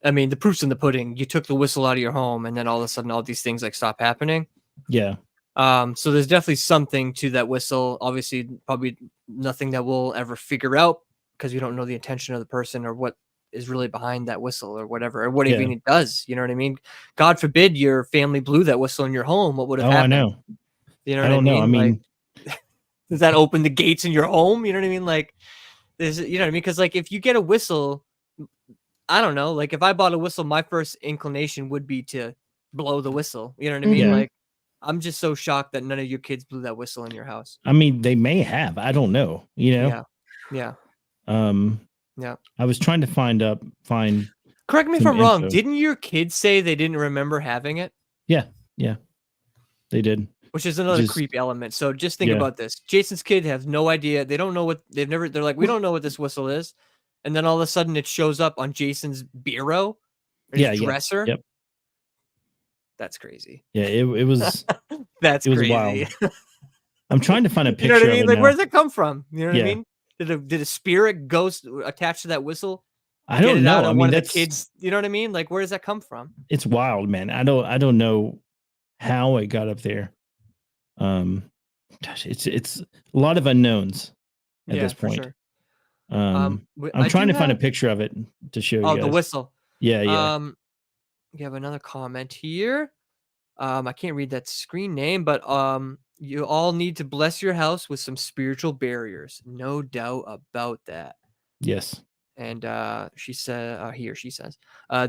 I mean, the proof's in the pudding. You took the whistle out of your home, and then all of a sudden, all these things like stop happening. Yeah. So there's definitely something to that whistle. Obviously, probably nothing that we'll ever figure out because we don't know the intention of the person or what is really behind that whistle or whatever, or what even it does. You know what I mean? God forbid your family blew that whistle in your home. What would have happened? I know. You know I what I don't mean? know. I mean, like, does that open the gates in your home? You know what I mean? Like, you know what I mean? Because like if you get a whistle, I don't know. Like if I bought a whistle, my first inclination would be to blow the whistle. You know what I mean? Mhm. Like I'm just so shocked that none of your kids blew that whistle in your house. I mean, they may have. I don't know. Yeah. Yeah. I was trying to find. Correct me if some I'm wrong. info. Didn't your kids say they didn't remember having it? Yeah. They did. Which is another creepy element. So just think about this. Jason's kid has no idea. They don't know what they're like, we don't know what this whistle is. And then all of a sudden it shows up on Jason's bureau or his dresser. Yep. That's crazy. Yeah, it was that's it was crazy. wild. I'm trying to find a picture. You know what I mean? Like, now. where does it come from? You know what I mean? Did a spirit ghost attach to that whistle? I don't know. I mean, one of the kids. You know what I mean? Like, where does that come from? It's wild, man. I don't know how it got up there. Gosh, it's a lot of unknowns at this point. Sure. I'm trying to find a picture of it to show you. Oh, the whistle. Yeah. We have another comment here. I can't read that screen name, but you all need to bless your house with some spiritual barriers. No doubt about that. Yes. And she said, he or she says,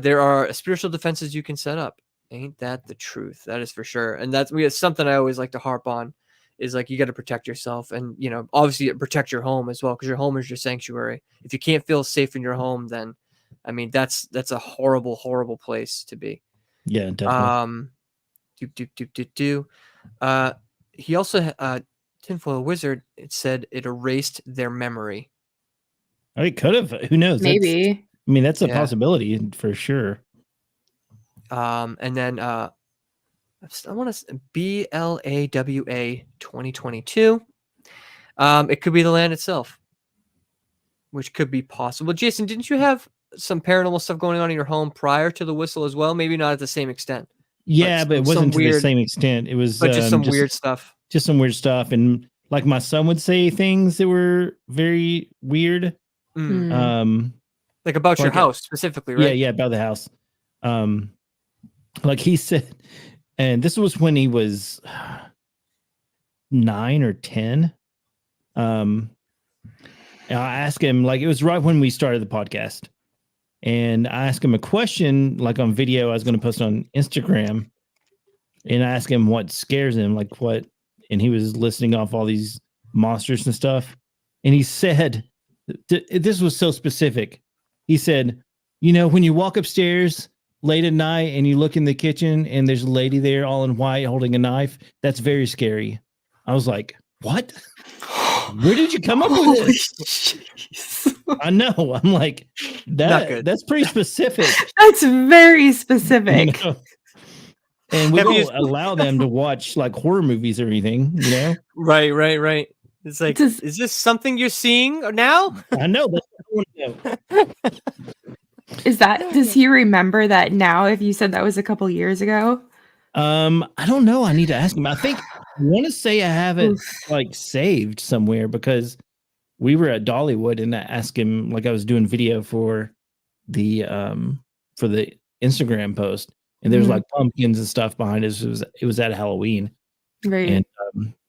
there are spiritual defenses you can set up. Ain't that the truth? That is for sure. And that's something I always like to harp on is like, you got to protect yourself and, obviously protect your home as well. Cause your home is your sanctuary. If you can't feel safe in your home, then I mean, that's a horrible, horrible place to be. Yeah, definitely. He also, Tinfoil Wizard, it said it erased their memory. Oh, it could have. Who knows? Maybe. That's a possibility for sure. And then I want to BLAWA 2022. It could be the land itself, which could be possible. Jason, didn't you have some paranormal stuff going on in your home prior to the whistle as well? Maybe not at the same extent. Yeah, but it wasn't to the same extent. It was just some weird stuff. Just some weird stuff. And like my son would say things that were very weird. Like about your house specifically, right? Yeah, about the house. Like he said, and this was when he was 9 or 10. I asked him, like, it was right when we started the podcast. And I asked him a question, like on video, I was going to post on Instagram. And I asked him what scares him, like what, and he was listing off all these monsters and stuff. and he said, this was so specific. He said, you know, when you walk upstairs late at night and you look in the kitchen and there's a lady there all in white holding a knife, that's very scary. I was like, what? Where did you come up with this? I know. I'm like, that's pretty specific. That's very specific. You know? And we don't allow them to watch like horror movies or anything, you know? Right. It's like, is this something you're seeing now? I know. Does he remember that now if you said that was a couple years ago? I don't know. I need to ask him. I want to say I have it like saved somewhere because we were at Dollywood and I asked him, like I was doing video for the Instagram post and there was like pumpkins and stuff behind us. It was at Halloween. Right. And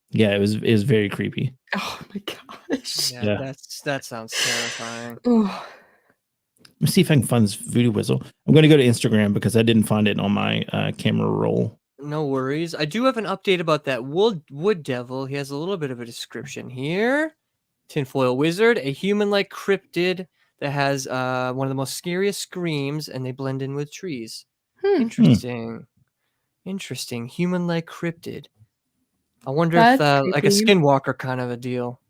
yeah, it was very creepy. Oh my gosh. Yeah. That sounds terrifying. Let me see if I can find this voodoo whistle. I'm going to go to Instagram because I didn't find it on my camera roll. No worries. I do have an update about that wood devil. He has a little bit of a description here. Tinfoil wizard, a human-like cryptid that has one of the most scariest screams, and they blend in with trees. Interesting. Human-like cryptid. I wonder if like a skinwalker kind of a deal.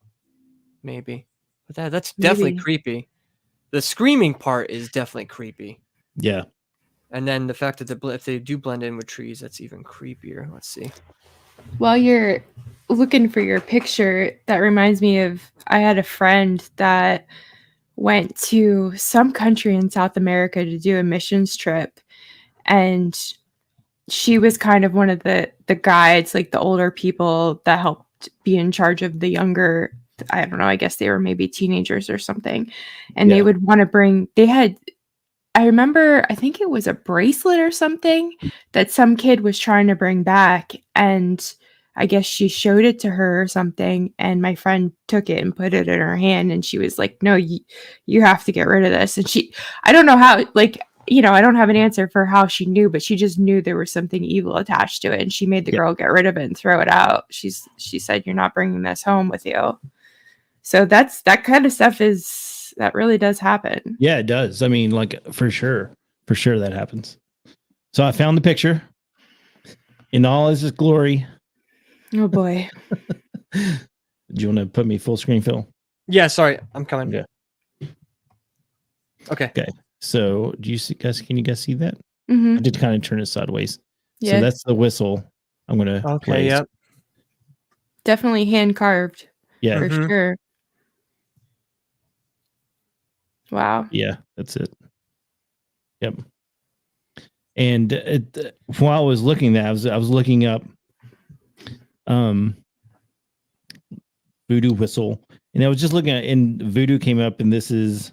Maybe. But that's definitely creepy. The screaming part is definitely creepy. Yeah. And then the fact that if they do blend in with trees, that's even creepier. Let's see. While you're looking for your picture, that reminds me of, I had a friend that went to some country in South America to do a missions trip. And she was kind of one of the guides, like the older people that helped be in charge of the younger, I don't know, I guess they were maybe teenagers or something. And they would want to bring, I remember, I think it was a bracelet or something that some kid was trying to bring back. And I guess she showed it to her or something. And my friend took it and put it in her hand. And she was like, no, you have to get rid of this. And I don't know how, like, you know, I don't have an answer for how she knew, but she just knew there was something evil attached to it. And she made the girl get rid of it and throw it out. She said, you're not bringing this home with you. So that kind of stuff that really does happen. Yeah, it does. I mean, like for sure that happens. So I found the picture in all its glory. Oh boy. Do you want to put me full screen, Phil? Yeah, sorry. I'm coming. Okay. So do you see, guys? Can you guys see that? Mm-hmm. I did kind of turn it sideways. Yeah. So that's the whistle. I'm going to play. Yep. Definitely hand carved. Yeah. For sure. Wow. Yeah, that's it. Yep. And while I was looking at that, I was looking up voodoo whistle, and I was just looking at, and voodoo came up, and this is,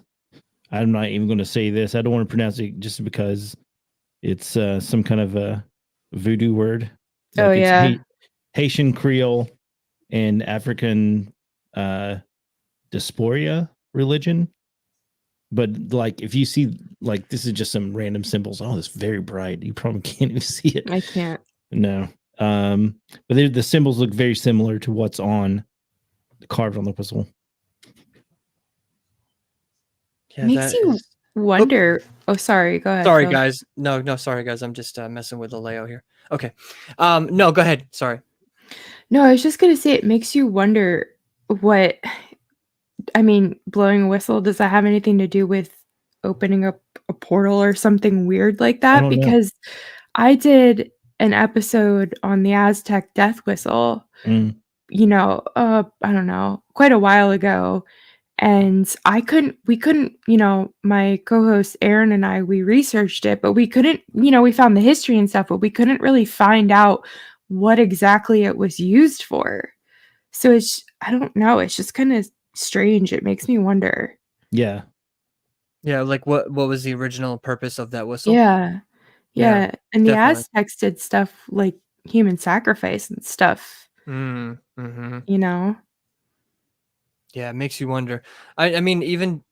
I'm not even going to say this. I don't want to pronounce it just because it's some kind of a voodoo word. Like it's Haitian Creole and African diaspora religion. But like, if you see, like, this is just some random symbols. Oh, it's very bright. You probably can't even see it. I can't. No. But the symbols look very similar to what's carved on the whistle. Yeah, makes you wonder. Oh, sorry. Go ahead. Sorry, guys. No, sorry, guys. I'm just messing with the layout here. Okay. No, go ahead. Sorry. No, I was just gonna say it makes you wonder what. I mean, blowing a whistle, does that have anything to do with opening up a portal or something weird like that? Because I did an episode on the Aztec death whistle, you know, I don't know, quite a while ago. And we couldn't, you know, my co-host Aaron and I, we researched it, but we couldn't, you know, we found the history and stuff, but we couldn't really find out what exactly it was used for. So I don't know, it's just kind of strange. It makes me wonder. Yeah, like what was the original purpose of that whistle? Yeah, and definitely. the Aztecs did stuff like human sacrifice and stuff. You know. Yeah, it makes you wonder. I mean, even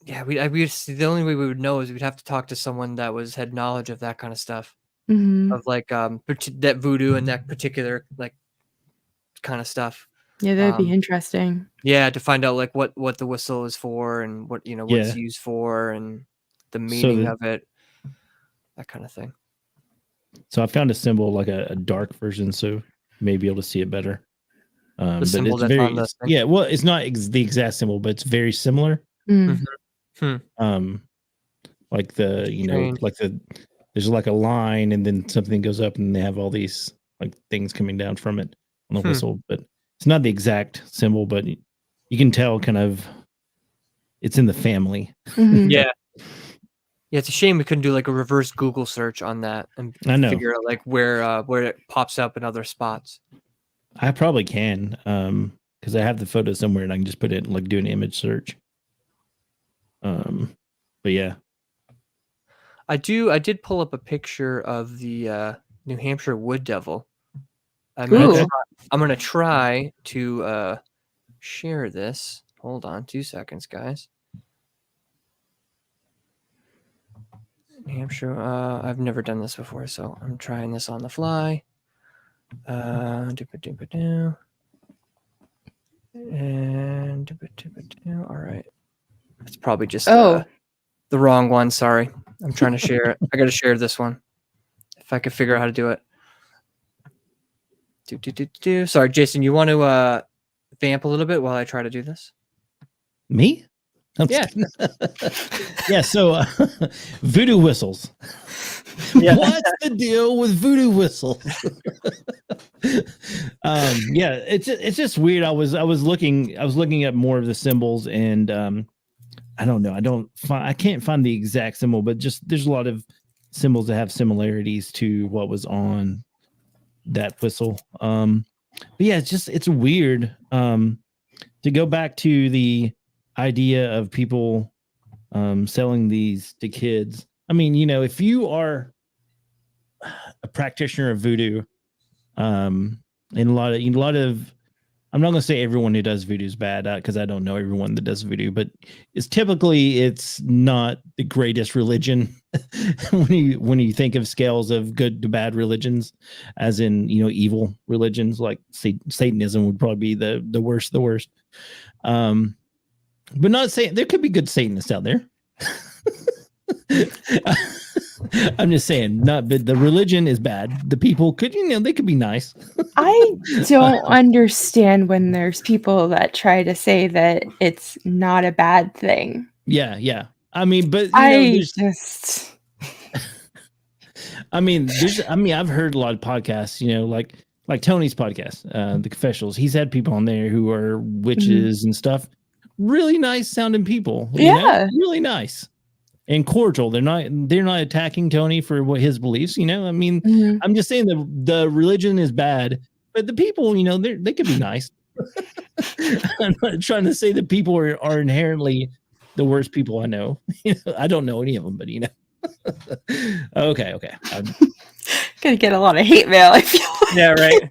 we the only way we would know is we'd have to talk to someone that had knowledge of that kind of stuff, of like that voodoo and that particular like kind of stuff. Yeah, that'd be interesting. Yeah, to find out like what the whistle is for and what what it's used for and the meaning of it, that kind of thing. So I found a symbol like a dark version, so you may be able to see it better. The symbol that's on the thing? well, it's not the exact symbol, but it's very similar. Like there's like a line and then something goes up and they have all these like things coming down from it on the whistle, but it's not the exact symbol, but you can tell kind of it's in the family. Yeah, it's a shame we couldn't do like a reverse Google search on that and figure out like where it pops up in other spots. I probably can, because I have the photo somewhere and I can just put it like do an image search. But yeah, I did pull up a picture of the New Hampshire wood devil. I'm gonna try to share this. Hold on 2 seconds, guys. New Hampshire. I've never done this before, so I'm trying this on the fly. And all right. It's probably just the wrong one. Sorry. I'm trying to share it. I got to share this one. If I could figure out how to do it. Sorry, Jason, you want to vamp a little bit while I try to do this? Me? Yeah. Yeah, so voodoo whistles. Yeah. What's the deal with voodoo whistles? Yeah, it's just weird. I was looking at more of the symbols and I don't know. I can't find the exact symbol, but just there's a lot of symbols that have similarities to what was on that whistle. But yeah, it's weird. To go back to the idea of people selling these to kids. I mean, if you are a practitioner of voodoo, and a lot of I'm not going to say everyone who does voodoo is bad, because I don't know everyone that does voodoo, but it's not the greatest religion when you think of scales of good to bad religions, as in evil religions like Satanism would probably be the worst of the worst. But not saying there could be good Satanists out there. I'm just saying, but the religion is bad. The people could, they could be nice. I don't understand when there's people that try to say that it's not a bad thing. Yeah. I mean, but I've heard a lot of podcasts, like Tony's podcast, The Confessionals. He's had people on there who are witches and stuff. Really nice sounding people. Really nice. And cordial. They're not attacking Tony for what his beliefs, I mean, I'm just saying the religion is bad, but the people, they could be nice. I'm not trying to say that people are inherently the worst people I know. I don't know any of them, but okay. I'm gonna get a lot of hate mail, I feel like. Yeah, right.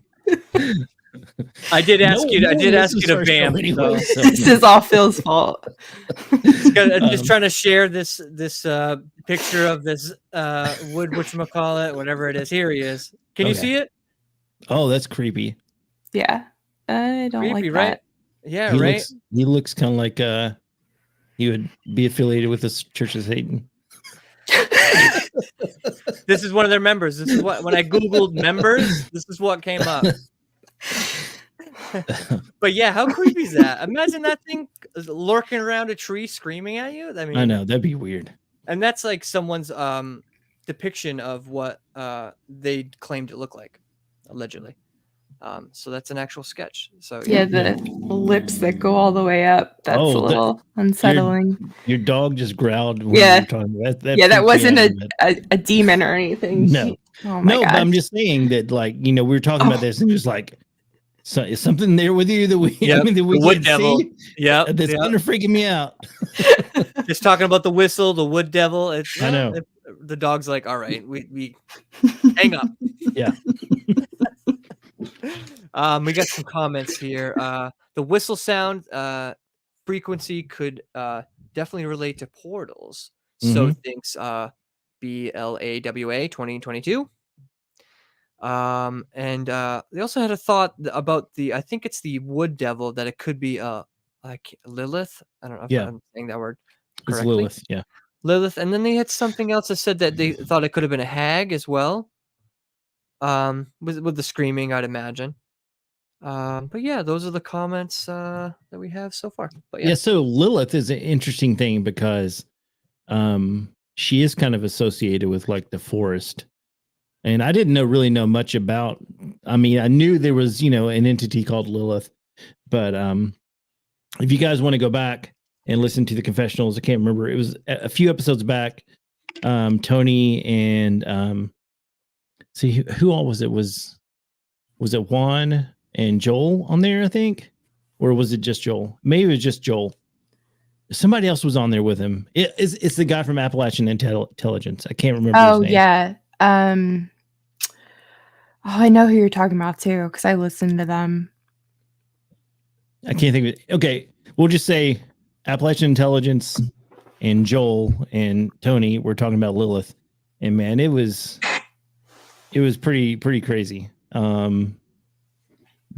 I did ask you to vamp. Anyway, so. This is all Phil's fault. Just trying to share this picture of this wood, whatchamacallit, whatever it is. Here he is. Can you see it? Oh, that's creepy. Yeah, I don't creepy, like right? that. Yeah, He looks kind of like he would be affiliated with the Church of Satan. This is one of their members. This is what when I googled members, this is what came up. But yeah, how creepy is that? Imagine that thing lurking around a tree screaming at you. I mean, I know, that'd be weird. And that's like someone's depiction of what they claimed it looked like, allegedly. So that's an actual sketch. So yeah, the lips that go all the way up. That's a little unsettling. Your dog just growled. Yeah, that wasn't a demon or anything. No, but I'm just saying that, we were talking about this and just like, so is something there with you that we, that we wood devil. Yeah, that's kind of freaking me out. Just talking about the whistle, the wood devil. I know. The dog's like, all right, we hang up. Yeah. We got some comments here. The whistle sound frequency could definitely relate to portals. So thinks BLAWA 2022. And they also had a thought about I think it's the wood devil, that it could be like Lilith. I don't know if I'm saying that word It's correctly. Lilith, yeah. Lilith. And then they had something else that said that they thought it could have been a hag as well. With the screaming, I'd imagine. But yeah, those are the comments that we have so far. But Yeah, so Lilith is an interesting thing because she is kind of associated with like the forest. And I didn't really know much about, I mean, I knew there was, an entity called Lilith, but if you guys want to go back and listen to the confessionals, I can't remember. It was a few episodes back. Tony and see who all was it? Was it Juan and Joel on there, I think? Or was it just Joel? Maybe it was just Joel. Somebody else was on there with him. It's the guy from Appalachian Intelligence. I can't remember his name. Yeah. I know who you're talking about too, because I listened to them. I can't think of it. Okay, we'll just say Appalachian Intelligence and Joel and Tony were talking about Lilith, and man, it was pretty crazy. I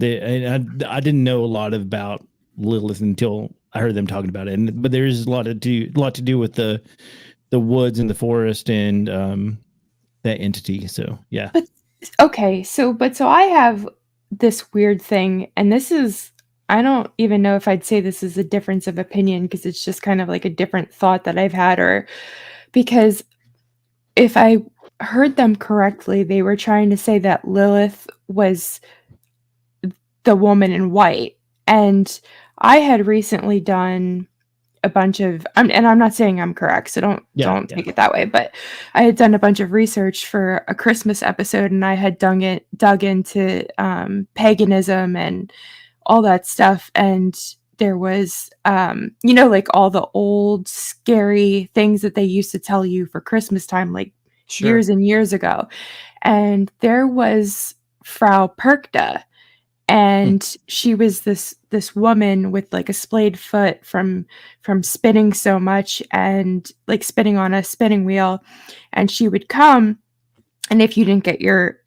didn't know a lot about Lilith until I heard them talking about it, but there's a lot to do with the woods and the forest and that entity. So yeah. But I have this weird thing, and this is, I don't even know if I'd say this is a difference of opinion, because it's just kind of like a different thought that I've had, or because if I heard them correctly, they were trying to say that Lilith was the woman in white. And I had recently done a bunch of, and I'm not saying I'm correct, so don't take it that way, but I had done a bunch of research for a Christmas episode, and I had dug into paganism and all that stuff, and there was like all the old scary things that they used to tell you for Christmas time, like years and years ago. And there was Frau Perkta, and she was this woman with like a splayed foot from spinning so much, and like spinning on a spinning wheel. And she would come, and if you didn't get your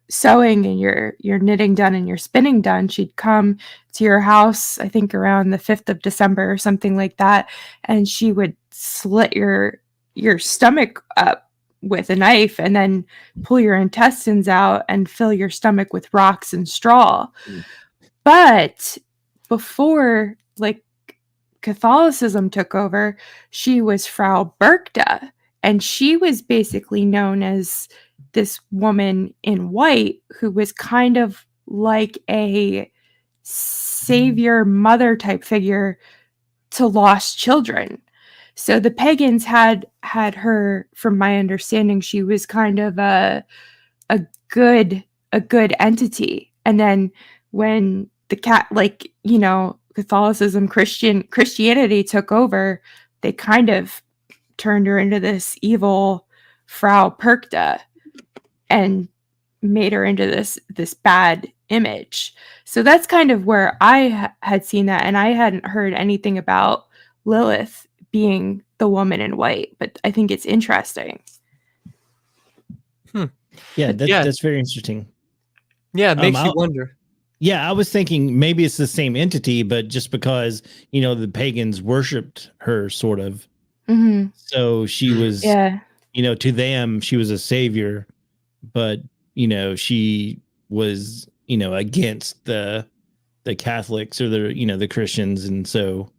sewing and your knitting done and your spinning done, she'd come to your house, I think around the 5th of December or something like that, and she would slit your stomach up with a knife, and then pull your intestines out and fill your stomach with rocks and straw. But before like Catholicism took over, she was Frau Berkta, and she was basically known as this woman in white who was kind of like a savior mother type figure to lost children. So the pagans had her, from my understanding, she was kind of a good entity. And then when the Catholicism, Christianity took over, they kind of turned her into this evil Frau Perkta and made her into this bad image. So that's kind of where I had seen that, and I hadn't heard anything about Lilith being the woman in white, but I think it's interesting. Yeah, that's very interesting. Yeah, it makes you wonder. Yeah, I was thinking maybe it's the same entity, but just because, the pagans worshipped her, sort of. Mm-hmm. So she was, to them, she was a savior, but, she was, against the Catholics or the Christians. And so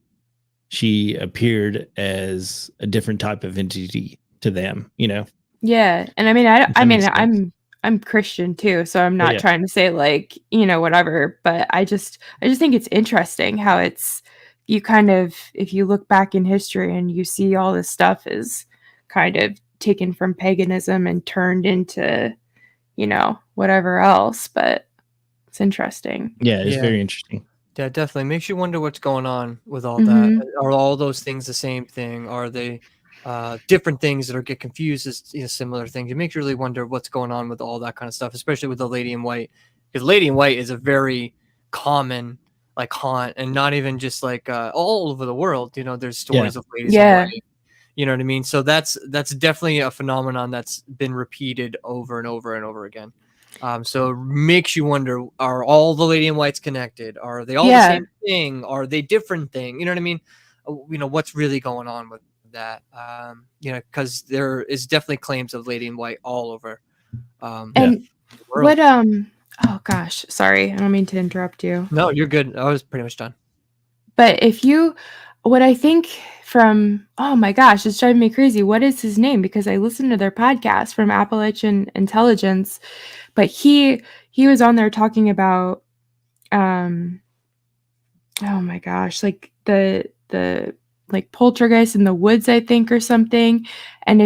she appeared as a different type of entity to them, Yeah. And I mean, I'm Christian too, so I'm not trying to say like, whatever, but I just think it's interesting how it's, you kind of, if you look back in history and you see all this stuff is kind of taken from paganism and turned into, whatever else, but it's interesting. Yeah, it's very interesting. Yeah, definitely makes you wonder what's going on with all that. Are all those things the same thing? Are they different things that get confused as similar things? It makes you really wonder what's going on with all that kind of stuff, especially with the Lady in White, because Lady in White is a very common like haunt, and not even just like all over the world. There's stories of ladies in white. You know what I mean? So that's definitely a phenomenon that's been repeated over and over and over again. So it makes you wonder: are all the Lady in Whites connected? Are they all the Yeah. same thing? Are they different thing? You know what I mean? What's really going on with that? Because there is definitely claims of Lady in White all over. And the world. what oh gosh, sorry, I don't mean to interrupt you. No, you're good. I was pretty much done. But what I think from, oh my gosh, it's driving me crazy. What is his name? Because I listened to their podcast from Appalachian Intelligence, but he was on there talking about, oh my gosh, like the like poltergeist in the woods, I think, or something. And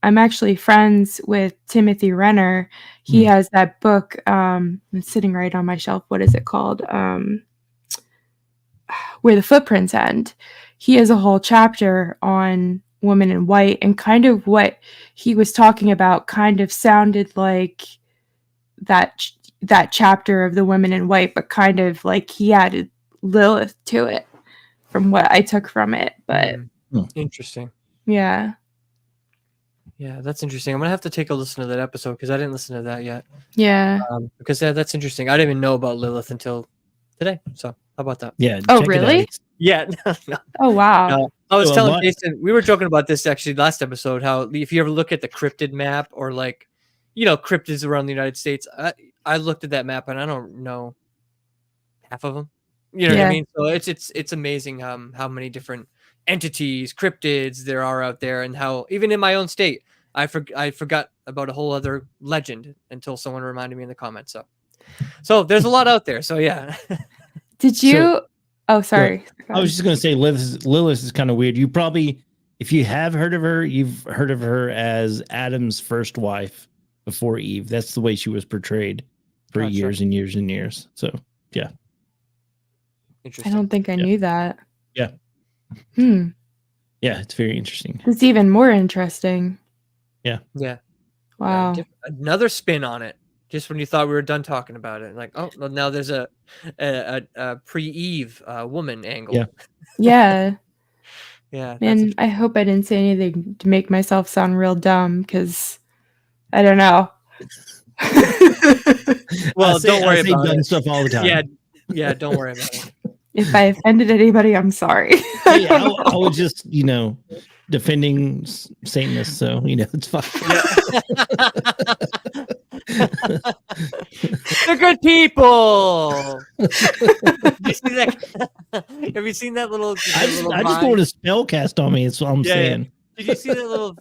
I'm actually friends with Timothy Renner. He has that book, it's sitting right on my shelf. What is it called? Where the Footprints End. He has a whole chapter on Woman in White, and kind of what he was talking about kind of sounded like that chapter of the Women in White, but kind of like he added Lilith to it from what I took from it. But interesting. Yeah, that's interesting. I'm gonna have to take a listen to that episode because I didn't listen to that yet. Yeah. Because that's interesting. I didn't even know about Lilith until today. So how about that? Yeah. Oh, really? Yeah. No. Oh, wow. No. I was telling Jason, we were joking about this actually last episode, how if you ever look at the cryptid map or cryptids around the United States, I looked at that map and I don't know half of them. You know what I mean? So it's amazing how many different entities, cryptids there are out there, and how even in my own state, I forgot about a whole other legend until someone reminded me in the comments. So there's a lot out there. So yeah. Did you? Oh, sorry. I was just going to say Lilith is kind of weird. You probably, if you have heard of her, you've heard of her as Adam's first wife before Eve. That's the way she was portrayed for years and years and years. So yeah. I don't think I knew that. Yeah. Yeah, it's very interesting. It's even more interesting. Yeah. Wow. Another spin on it. Just when you thought we were done talking about it, like, oh, well, now there's a pre-Eve woman angle. Yeah. And I hope I didn't say anything to make myself sound real dumb, because I don't know. Well, don't worry about dumb stuff all the time. Yeah, don't worry about it. If I offended anybody, I'm sorry. I was just, defending Satanists, so it's fine. They're good people. Have you seen that little? I just want a spell cast on me. That's what I'm saying. Did you see that little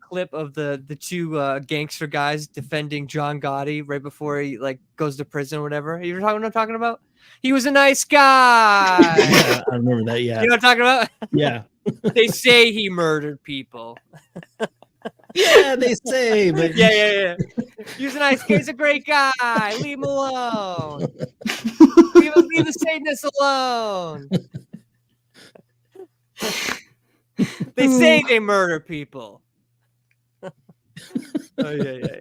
clip of the two gangster guys defending John Gotti right before he goes to prison or whatever? You know what I'm talking about? He was a nice guy. Yeah, I remember that. Yeah, you know what I'm talking about? Yeah. They say he murdered people. Yeah, they say, but yeah. He's a nice guy. He's a great guy. Leave him alone. leave the Satanists alone. They say they murder people. Oh yeah.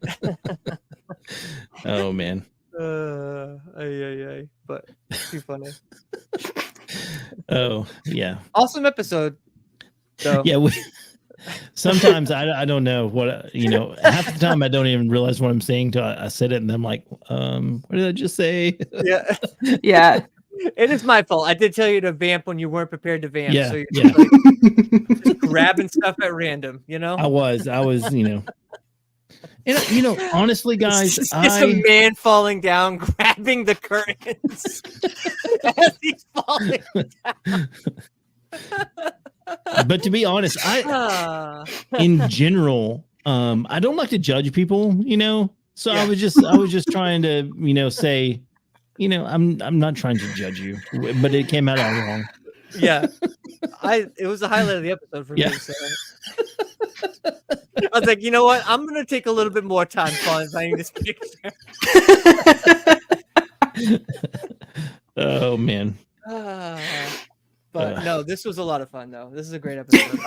Oh man. But too funny. Oh yeah. Awesome episode. So. Yeah. Sometimes I don't know what half the time I don't even realize what I'm saying till I said it, and I'm like, what did I just say? Yeah. It is my fault. I did tell you to vamp when you weren't prepared to vamp. Yeah, So you're yeah. just grabbing stuff at random, I was, and honestly, guys, it's a man falling down, grabbing the curtains as he's falling down. But to be honest, in general, I don't like to judge people, So I was just trying to, say, I'm not trying to judge you, but it came out all wrong. Yeah, it was the highlight of the episode for me. So. I was like, you know what? I'm gonna take a little bit more time finding this picture. Oh man. But no, this was a lot of fun though. This is a great episode.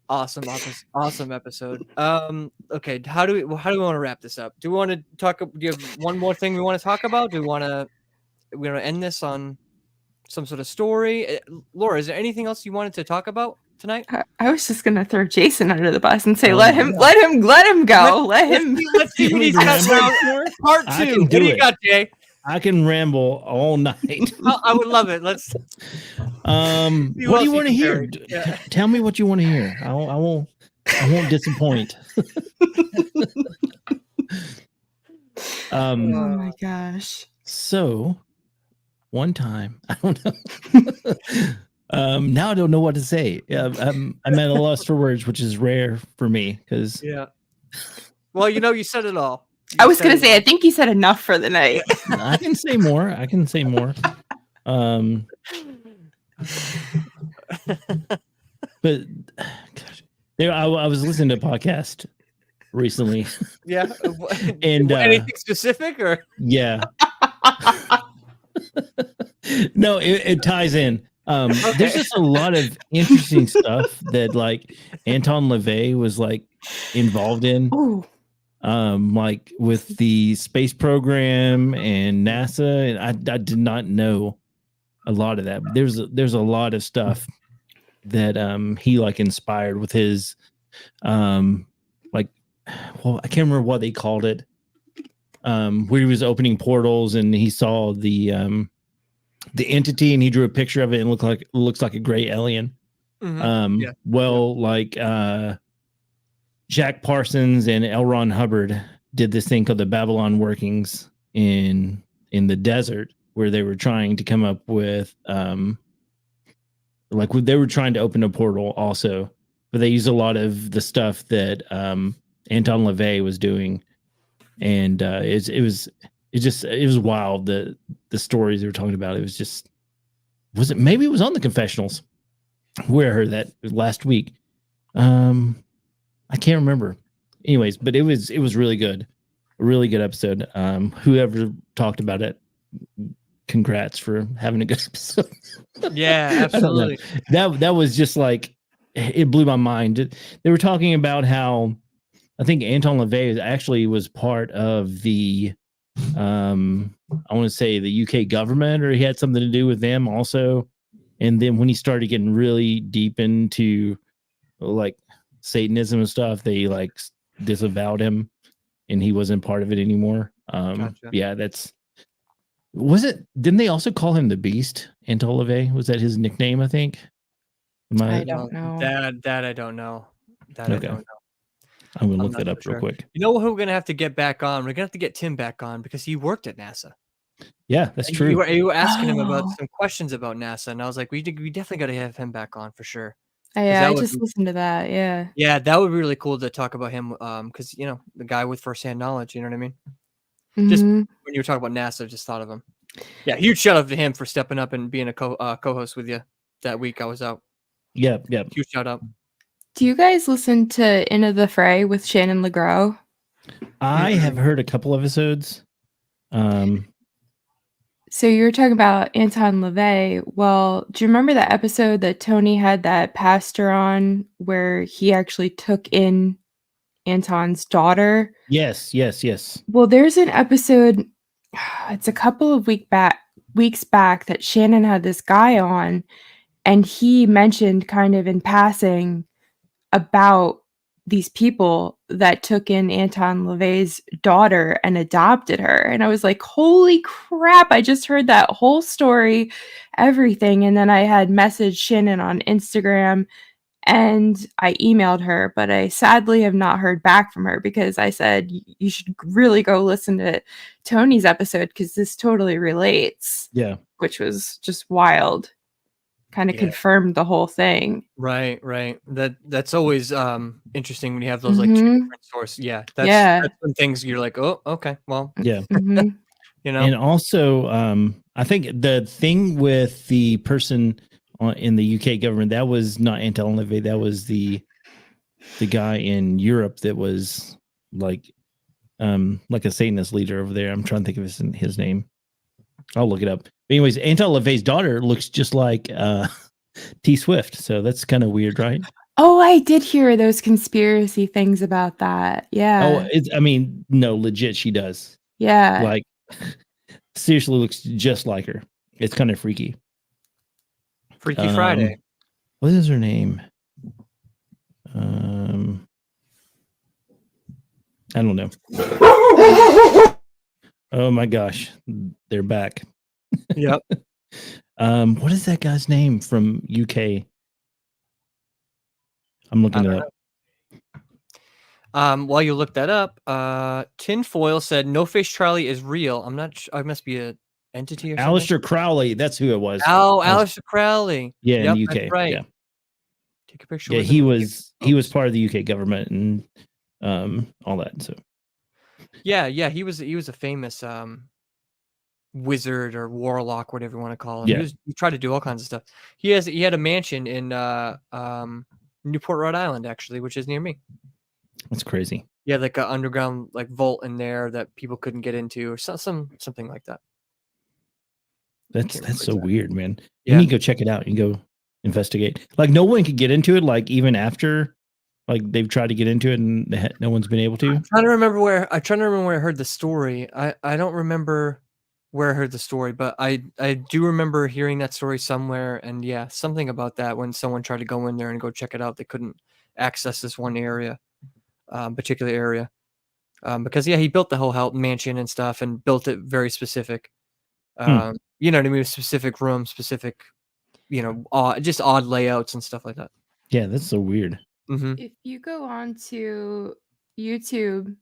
Awesome episode. Okay, how do we want to wrap this up? Do we want to talk? Do you have one more thing we want to talk about? Do we want to end this on some sort of story? Laura, is there anything else you wanted to talk about? tonight? I was just gonna throw Jason under the bus and say, Oh let my him God. let him go. Let him. Let's see what he's got now. Part I 2. can What do do you it. got, Jay? I can ramble all night. I would love it. Let's. What do you want to hear? Yeah. Tell me what you want to hear. I won't disappoint. Oh my gosh. So one time, I don't know. Now I don't know what to say. I'm at a loss for words, which is rare for me because Yeah. Well, you said it all. I was gonna say, I think you said enough for the night. I can say more. But gosh, I was listening to a podcast recently. Yeah. And anything specific or? Yeah. No, it ties in. There's just a lot of interesting stuff that like Anton LaVey was like involved in. Ooh. Like with the space program and NASA, and I did not know a lot of that. There's a lot of stuff that he like inspired with his like, well, I can't remember what they called it. Where he was opening portals and he saw the entity and he drew a picture of it and looks like a gray alien. Like Jack Parsons and L. Ron Hubbard did this thing called the Babylon Workings in the desert, where they were trying to come up with they were trying to open a portal also, but they used a lot of the stuff that Anton LaVey was doing, and it was wild, the stories they were talking about. It was maybe it was on the confessionals where I heard that last week. I can't remember. Anyways, but it was really good. A really good episode. Whoever talked about it, congrats for having a good episode. Yeah, absolutely. That was just like, it blew my mind. They were talking about how I think Anton LaVey actually was part of the I want to say the UK government, or he had something to do with them also. And then when he started getting really deep into like Satanism and stuff, they like disavowed him and he wasn't part of it anymore. Gotcha. Yeah, didn't they also call him the Beast? Anton LaVey, was that his nickname? I think. I don't know. That I don't know. Okay. I don't know. I'm gonna look that up real quick. You know who we're gonna have to get back on? We're gonna have to get Tim back on because he worked at NASA. Yeah, that's true. You were asking him about some questions about NASA, and I was like, we definitely got to have him back on for sure. Yeah, I just listened to that. Yeah. Yeah, that would be really cool to talk about him. Because the guy with firsthand knowledge. You know what I mean? Just when you were talking about NASA, I just thought of him. Yeah, huge shout out to him for stepping up and being a co-host with you that week I was out. Yeah. Huge shout out. Do you guys listen to Into the Fray with Shannon LeGros? I have heard a couple episodes. So you were talking about Anton LaVey. Well, do you remember that episode that Tony had that pastor on where he actually took in Anton's daughter? Yes. Well, there's an episode, it's a couple of weeks back that Shannon had this guy on, and he mentioned kind of in passing about these people that took in Anton LaVey's daughter and adopted her. And I was like, holy crap, I just heard that whole story, everything. And then I had messaged Shannon on Instagram and I emailed her, but I sadly have not heard back from her because I said, you should really go listen to Tony's episode because this totally relates. Yeah. Which was just wild. Kind of confirmed the whole thing. Right. That's always interesting when you have those like two different sources. Yeah, that's when things you're like, oh, okay, well, yeah. And also, I think the thing with the person in the UK government, that was not Anton LaVey, that was the guy in Europe that was like a Satanist leader over there. I'm trying to think of his name. I'll look it up. But anyways, Anton LaVey's daughter looks just like T Swift, so that's kind of weird, right? Oh, I did hear those conspiracy things about that. Yeah. Oh, no, legit, she does. Yeah. Like, seriously, looks just like her. It's kind of freaky. Freaky Friday. What is her name? I don't know. Oh my gosh, they're back. Yep. What is that guy's name from UK? I'm looking it up. While you look that up, Tinfoil said No Face Charlie is real. I'm not I must be an entity or something. Aleister Crowley, that's who it was. Oh, Aleister Crowley. Yeah, yep, in the UK. That's right. Yeah. Take a picture. Yeah, with he him. was part of the UK government and all that. So yeah, he was a famous wizard or warlock, whatever you want to call him. Yeah. He tried to do all kinds of stuff. He had a mansion in Newport, Rhode Island, actually, which is near me. That's crazy. Yeah, like an underground like vault in there that people couldn't get into, or something like that. That's so weird, man. Yeah. You need to go check it out and go investigate. Like no one could get into it, like even after like they've tried to get into it and no one's been able to. I'm trying to remember where I heard the story. I don't remember where I heard the story, but I do remember hearing that story somewhere, and yeah, something about that when someone tried to go in there and go check it out, they couldn't access this one area, particular area, because yeah, he built the whole mansion and stuff, and built it very specific. You know what I mean? Specific rooms, specific, just odd layouts and stuff like that. Yeah, that's so weird. Mm-hmm. If you go on to YouTube,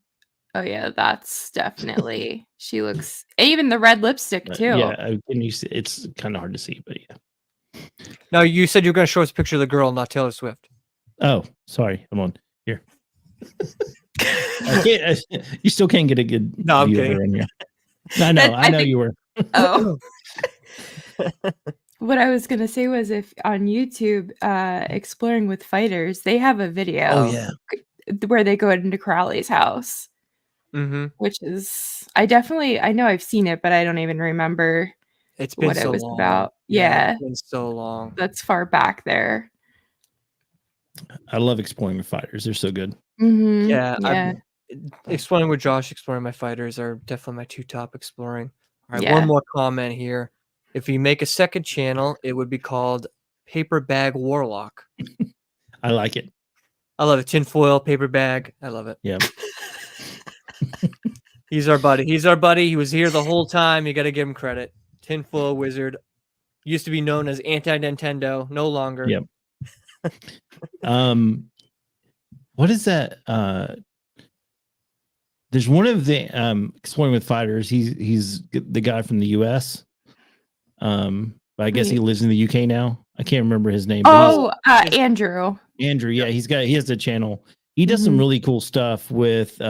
oh yeah, that's definitely she looks. Even the red lipstick too. Yeah, and you see, it's kind of hard to see, but yeah. Now you said you were going to show us a picture of the girl, not Taylor Swift. Oh, sorry. I'm on here. You still can't get a good view of her in here. I know you were. Oh. What I was gonna say was if on YouTube, Exploring with Fighters, they have a video where they go into Crowley's house. Mm-hmm. Which is I know I've seen it, but I don't even remember it's been what so it was long. about. Yeah. It's been so long. That's far back there. I love Exploring with Fighters. They're so good. Mm-hmm. Yeah. Exploring with Josh, Exploring my Fighters are definitely my two top exploring. All right, Yeah. one more comment here. If you make a second channel, it would be called Paper Bag Warlock. I like it. I love it. Tinfoil, paper bag. I love it. Yeah. He's our buddy. He was here the whole time. You got to give him credit. Tinfoil Wizard. Used to be known as Anti-Nintendo. No longer. Yep. What is that? There's one of the Exploring with Fighters. He's the guy from the US. But I guess he lives in the UK now. I can't remember his name. Andrew. Andrew, yeah, he has a channel. He does some really cool stuff with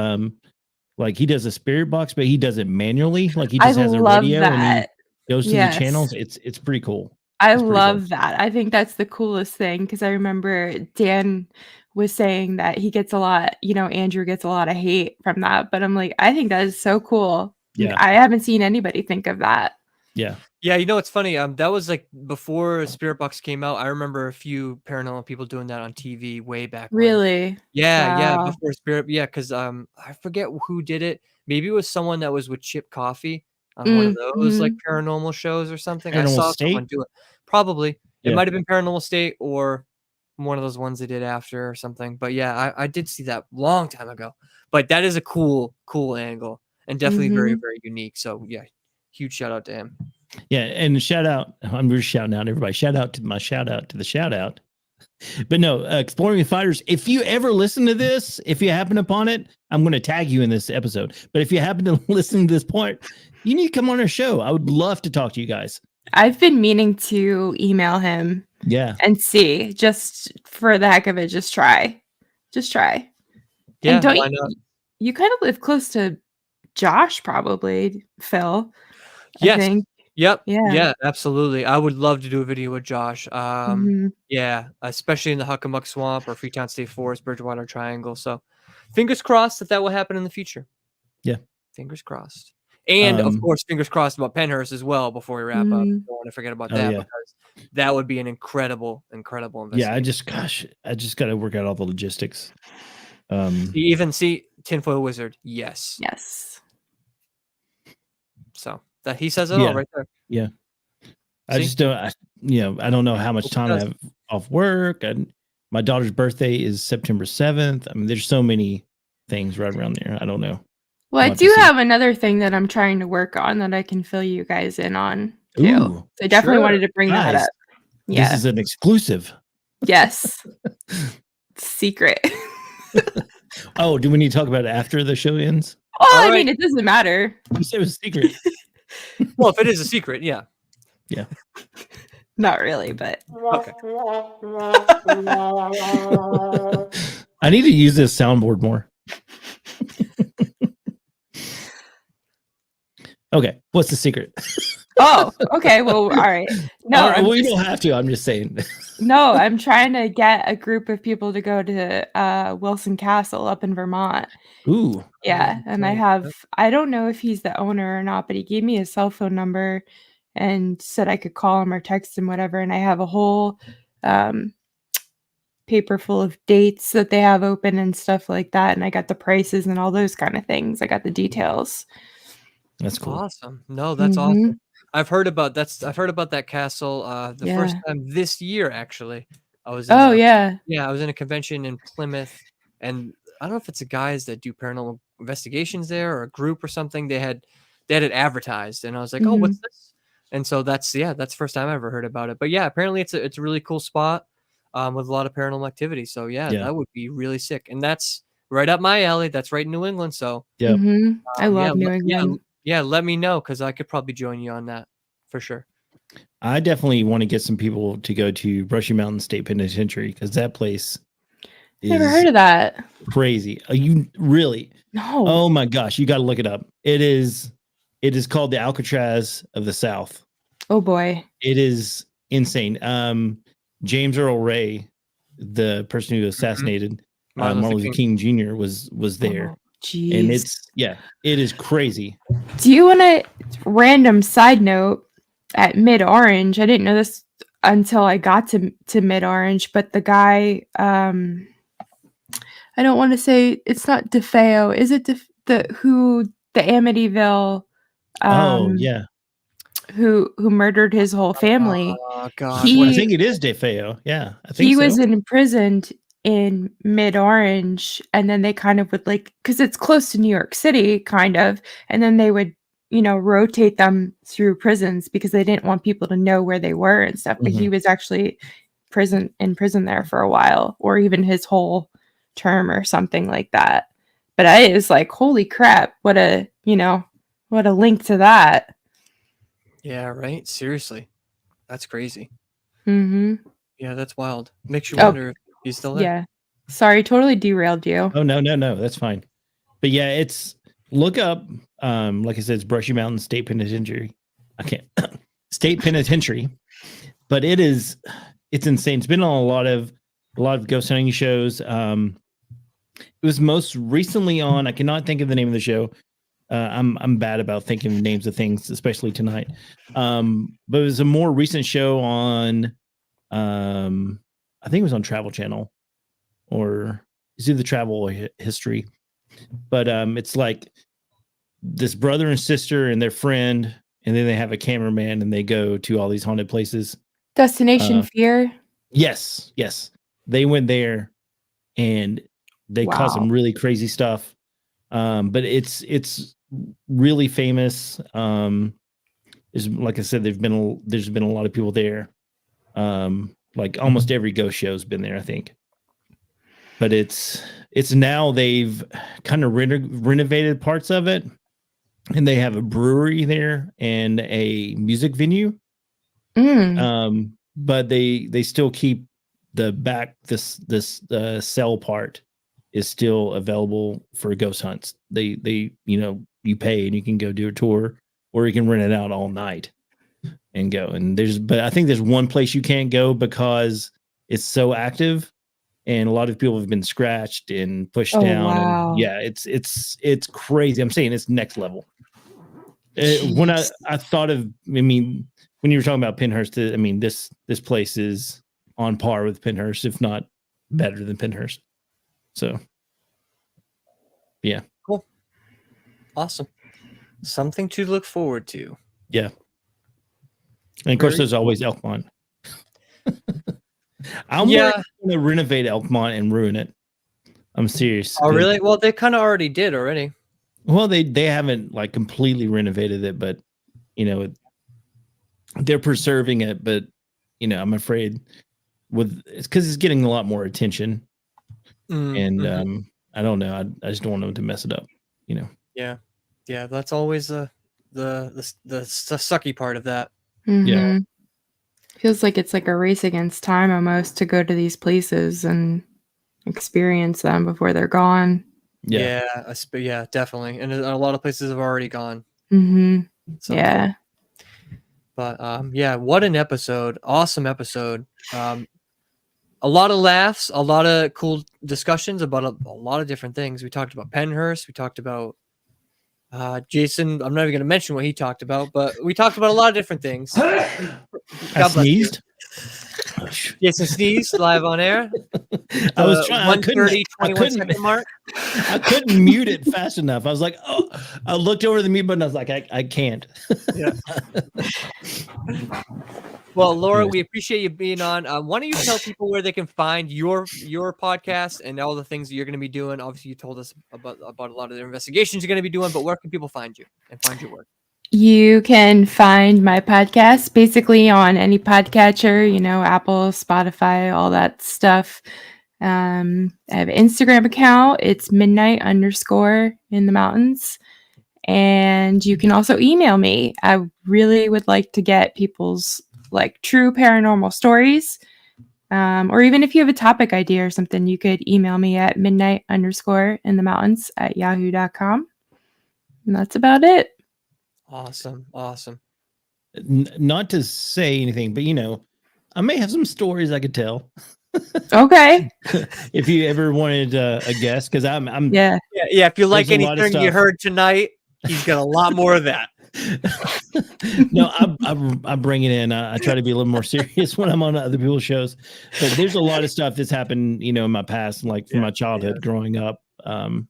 like he does a spirit box, but he does it manually. Like he just has a radio and he goes to the channels. It's pretty cool. I love that. I think that's the coolest thing because I remember Dan was saying that he gets a lot, Andrew gets a lot of hate from that. But I'm like, I think that is so cool. Yeah. I haven't seen anybody think of that. Yeah. Yeah, it's funny. That was like before Spirit Box came out. I remember a few paranormal people doing that on TV way back. Really? When. Yeah, before Spirit. Yeah, because I forget who did it. Maybe it was someone that was with Chip Coffee on one of those like paranormal shows or something. I saw someone do it. Probably it might have been Paranormal State or one of those ones they did after or something. But yeah, I did see that long time ago. But that is a cool angle and definitely very, very unique. So yeah, huge shout out to him. Yeah, and shout out. I'm just shouting out everybody. Shout out to the shout out. But no, Exploring with Fighters. If you ever listen to this, if you happen upon it, I'm going to tag you in this episode. But if you happen to listen to this part, you need to come on our show. I would love to talk to you guys. I've been meaning to email him. Yeah. And see, just for the heck of it, just try. Yeah. And why not? You kind of live close to Josh, probably, Phil. Yes. I think. Yep. Yeah, absolutely. I would love to do a video with Josh. Yeah, especially in the Huckamuck Swamp or Freetown State Forest, Bridgewater Triangle. So fingers crossed that will happen in the future. Yeah. Fingers crossed. And of course, fingers crossed about Pennhurst as well before we wrap up. Don't want to forget about that because that would be an incredible investment. Yeah, I just got to work out all the logistics. Even see Tinfoil Wizard. Yes. So that he says it all right there. Yeah. I just don't, I don't know how much time I have off work. And My daughter's birthday is September 7th. I mean, there's so many things right around there. I don't know. Well, I do have another thing that I'm trying to work on that I can fill you guys in on too. Ooh, so I definitely wanted to bring that up. Yeah. This is an exclusive. Yes. Secret. Oh, do we need to talk about it after the show ends? Well, I mean, it doesn't matter. You said it was a secret. Well, if it is a secret, yeah. Yeah. Not really, but okay. I need to use this soundboard more. Okay, what's the secret? Oh, okay. Well, all right. No, well, you don't have to. I'm just saying. No, I'm trying to get a group of people to go to Wilson Castle up in Vermont. Ooh. Yeah, and I don't know if he's the owner or not, but he gave me his cell phone number and said I could call him or text him, whatever. And I have a whole paper full of dates that they have open and stuff like that. And I got the prices and all those kind of things. I got the details. That's cool. Awesome. No, that's awesome. I've heard about that castle the first time this year, actually. I was in I was in a convention in Plymouth, and I don't know if it's the guys that do paranormal investigations there or a group or something. They had it advertised, and I was like, oh, what's this? And so that's the first time I ever heard about it. But yeah, apparently it's a really cool spot with a lot of paranormal activity. So yeah, that would be really sick. And that's right up my alley. That's right in New England. So yeah, I love New England. Yeah, let me know because I could probably join you on that for sure. I definitely want to get some people to go to Brushy Mountain State Penitentiary because that place is never heard of that. Crazy. Are you really? No. Oh my gosh, you got to look it up. It is called the Alcatraz of the South. Oh boy. It is insane. James Earl Ray, the person who assassinated Martin Luther King Jr. was there. Jeez. And it is crazy. Do you want a random side note at Mid Orange? I didn't know this until I got to Mid Orange, but the guy, I don't want to say it's not DeFeo. Is it the Amityville? Who murdered his whole family? Oh God! I think it is DeFeo. Yeah, I think he was imprisoned in Mid Orange, and then they kind of would because it's close to New York City, kind of, and then they would rotate them through prisons because they didn't want people to know where they were and stuff. But he was actually in prison there for a while, or even his whole term or something like that. But I was like, holy crap, what a link to that. Yeah, right. Seriously, that's crazy. Mm-hmm. Yeah, that's wild. Makes you wonder if he's still there. Yeah. Sorry, totally derailed you. Oh no, that's fine. But yeah, look up. Like I said, it's Brushy Mountain State Penitentiary. State Penitentiary, but it's insane. It's been on a lot of ghost hunting shows. It was most recently on. I cannot think of the name of the show. I'm bad about thinking of names of things, especially tonight. But it was a more recent show on. I think it was on Travel Channel, or it's either Travel or History. But it's like this brother and sister and their friend, and then they have a cameraman, and they go to all these haunted places. Destination Fear. Yes. They went there, and they caught some really crazy stuff. But it's really famous. Like I said, there's been a lot of people there. Like almost every ghost show's been there, I think. But it's now they've kind of renovated parts of it, and they have a brewery there and a music venue. But they still keep the back this cell part is still available for ghost hunts. They you pay and you can go do a tour, or you can rent it out all night and go. And but I think there's one place you can't go because it's so active, and a lot of people have been scratched and pushed down. Wow. And yeah, it's crazy. I'm saying it's next level. When I thought of, when you were talking about Pinhurst, this place is on par with Pinhurst, if not better than Pinhurst. So, yeah. Cool. Awesome. Something to look forward to. Yeah. And of course, there's always Elkmont. I'm going to renovate Elkmont and ruin it. I'm serious. Oh, really? Well, they kind of already did already. Well, they haven't like completely renovated it, but they're preserving it. But I'm afraid it's because it's getting a lot more attention, and I don't know. I just don't want them to mess it up. Yeah. That's always the sucky part of that. Mm-hmm. Yeah. Feels like it's like a race against time almost to go to these places and experience them before they're gone. Yeah, definitely. And a lot of places have already gone. Mm-hmm. So yeah. But what an episode. Awesome episode. A lot of laughs, a lot of cool discussions about a lot of different things. We talked about Pennhurst. We talked about Jason. I'm not even going to mention what he talked about, but we talked about a lot of different things. I sneezed. Jason sneezed live on air. I was trying. 21 second mark. I couldn't mute it fast enough. I was like, oh, I looked over the mute button. I was like, I can't. Yeah. Well, Laura, we appreciate you being on. Why don't you tell people where they can find your podcast and all the things that you're going to be doing? Obviously, you told us about a lot of the investigations you're going to be doing, but where can people find you and find your work? You can find my podcast basically on any podcatcher, Apple, Spotify, all that stuff. I have an Instagram account. It's midnight_in-the-mountains. And you can also email me. I really would like to get people's true paranormal stories. Or even if you have a topic idea or something, you could email me at midnight_in-the-mountains@yahoo.com. And that's about it. Awesome. Not to say anything, but I may have some stories I could tell. Okay. If you ever wanted a guest, because I'm yeah. If you like anything you heard tonight, he's got a lot more of that. No, I bring it in. I try to be a little more serious when I'm on other people's shows, but there's a lot of stuff that's happened, in my past, like from my childhood growing up. But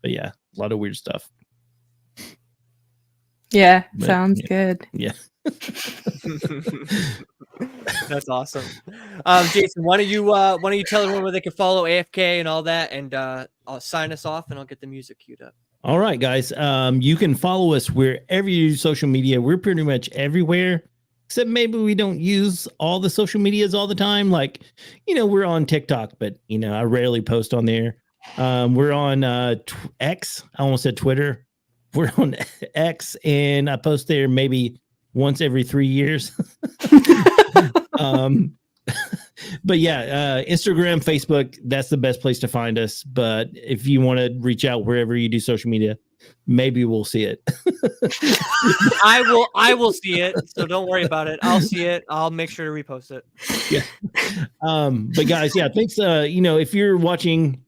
yeah, a lot of weird stuff. Yeah, sounds good. Yeah. That's awesome. Jason, why don't you tell everyone where they can follow AFK and all that, and I'll sign us off and I'll get the music queued up. All right, guys. You can follow us wherever you use social media. We're pretty much everywhere, except maybe we don't use all the social medias all the time. Like, we're on TikTok, but I rarely post on there. We're on X. I almost said Twitter. We're on X, and I post there maybe once every 3 years. But yeah, Instagram, Facebook, that's the best place to find us. But if you want to reach out wherever you do social media, maybe we'll see it. I will see it, so don't worry about it. I'll see it. I'll make sure to repost it. Yeah. But guys, thanks. If you're watching,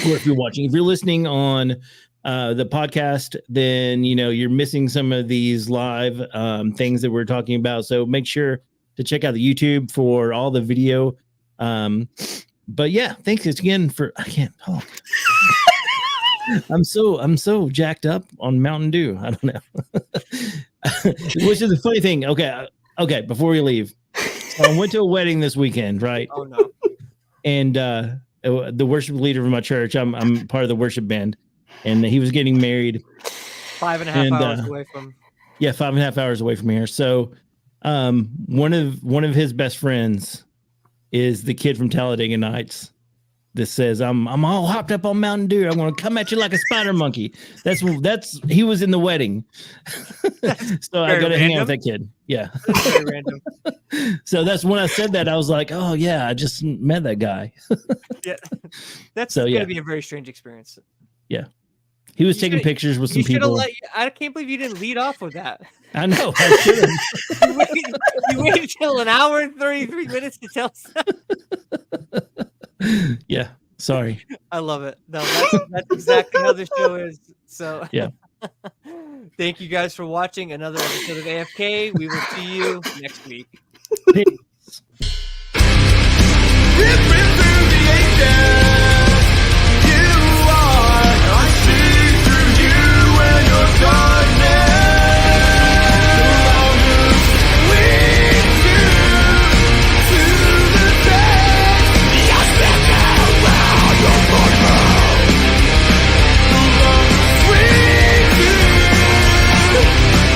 or if you're listening on the podcast, then you're missing some of these live things that we're talking about. So make sure to check out the YouTube for all the video. But yeah, thanks again for I can't talk. I'm so jacked up on Mountain Dew. I don't know. Which is the funny thing. Okay, before we leave. So I went to a wedding this weekend, right? Oh no. And the worship leader of my church, I'm part of the worship band. And he was getting married 5.5 hours away from. Yeah, 5.5 hours away from here. So, one of his best friends is the kid from Talladega Nights that says, "I'm all hopped up on Mountain Dew. I'm going to come at you like a spider monkey." That's he was in the wedding, so I got to hang out with that kid. Yeah, very random. So that's when I said that I was like, "Oh yeah, I just met that guy." Yeah, that's going to be a very strange experience. Yeah. He was taking pictures with some people. I can't believe you didn't lead off with that. I know. I should have. You waited till an hour and 33 minutes to tell us. Yeah. Sorry. I love it. No, that's exactly how the show is. So yeah. Thank you guys for watching another episode of AFK. We will see you next week. Peace.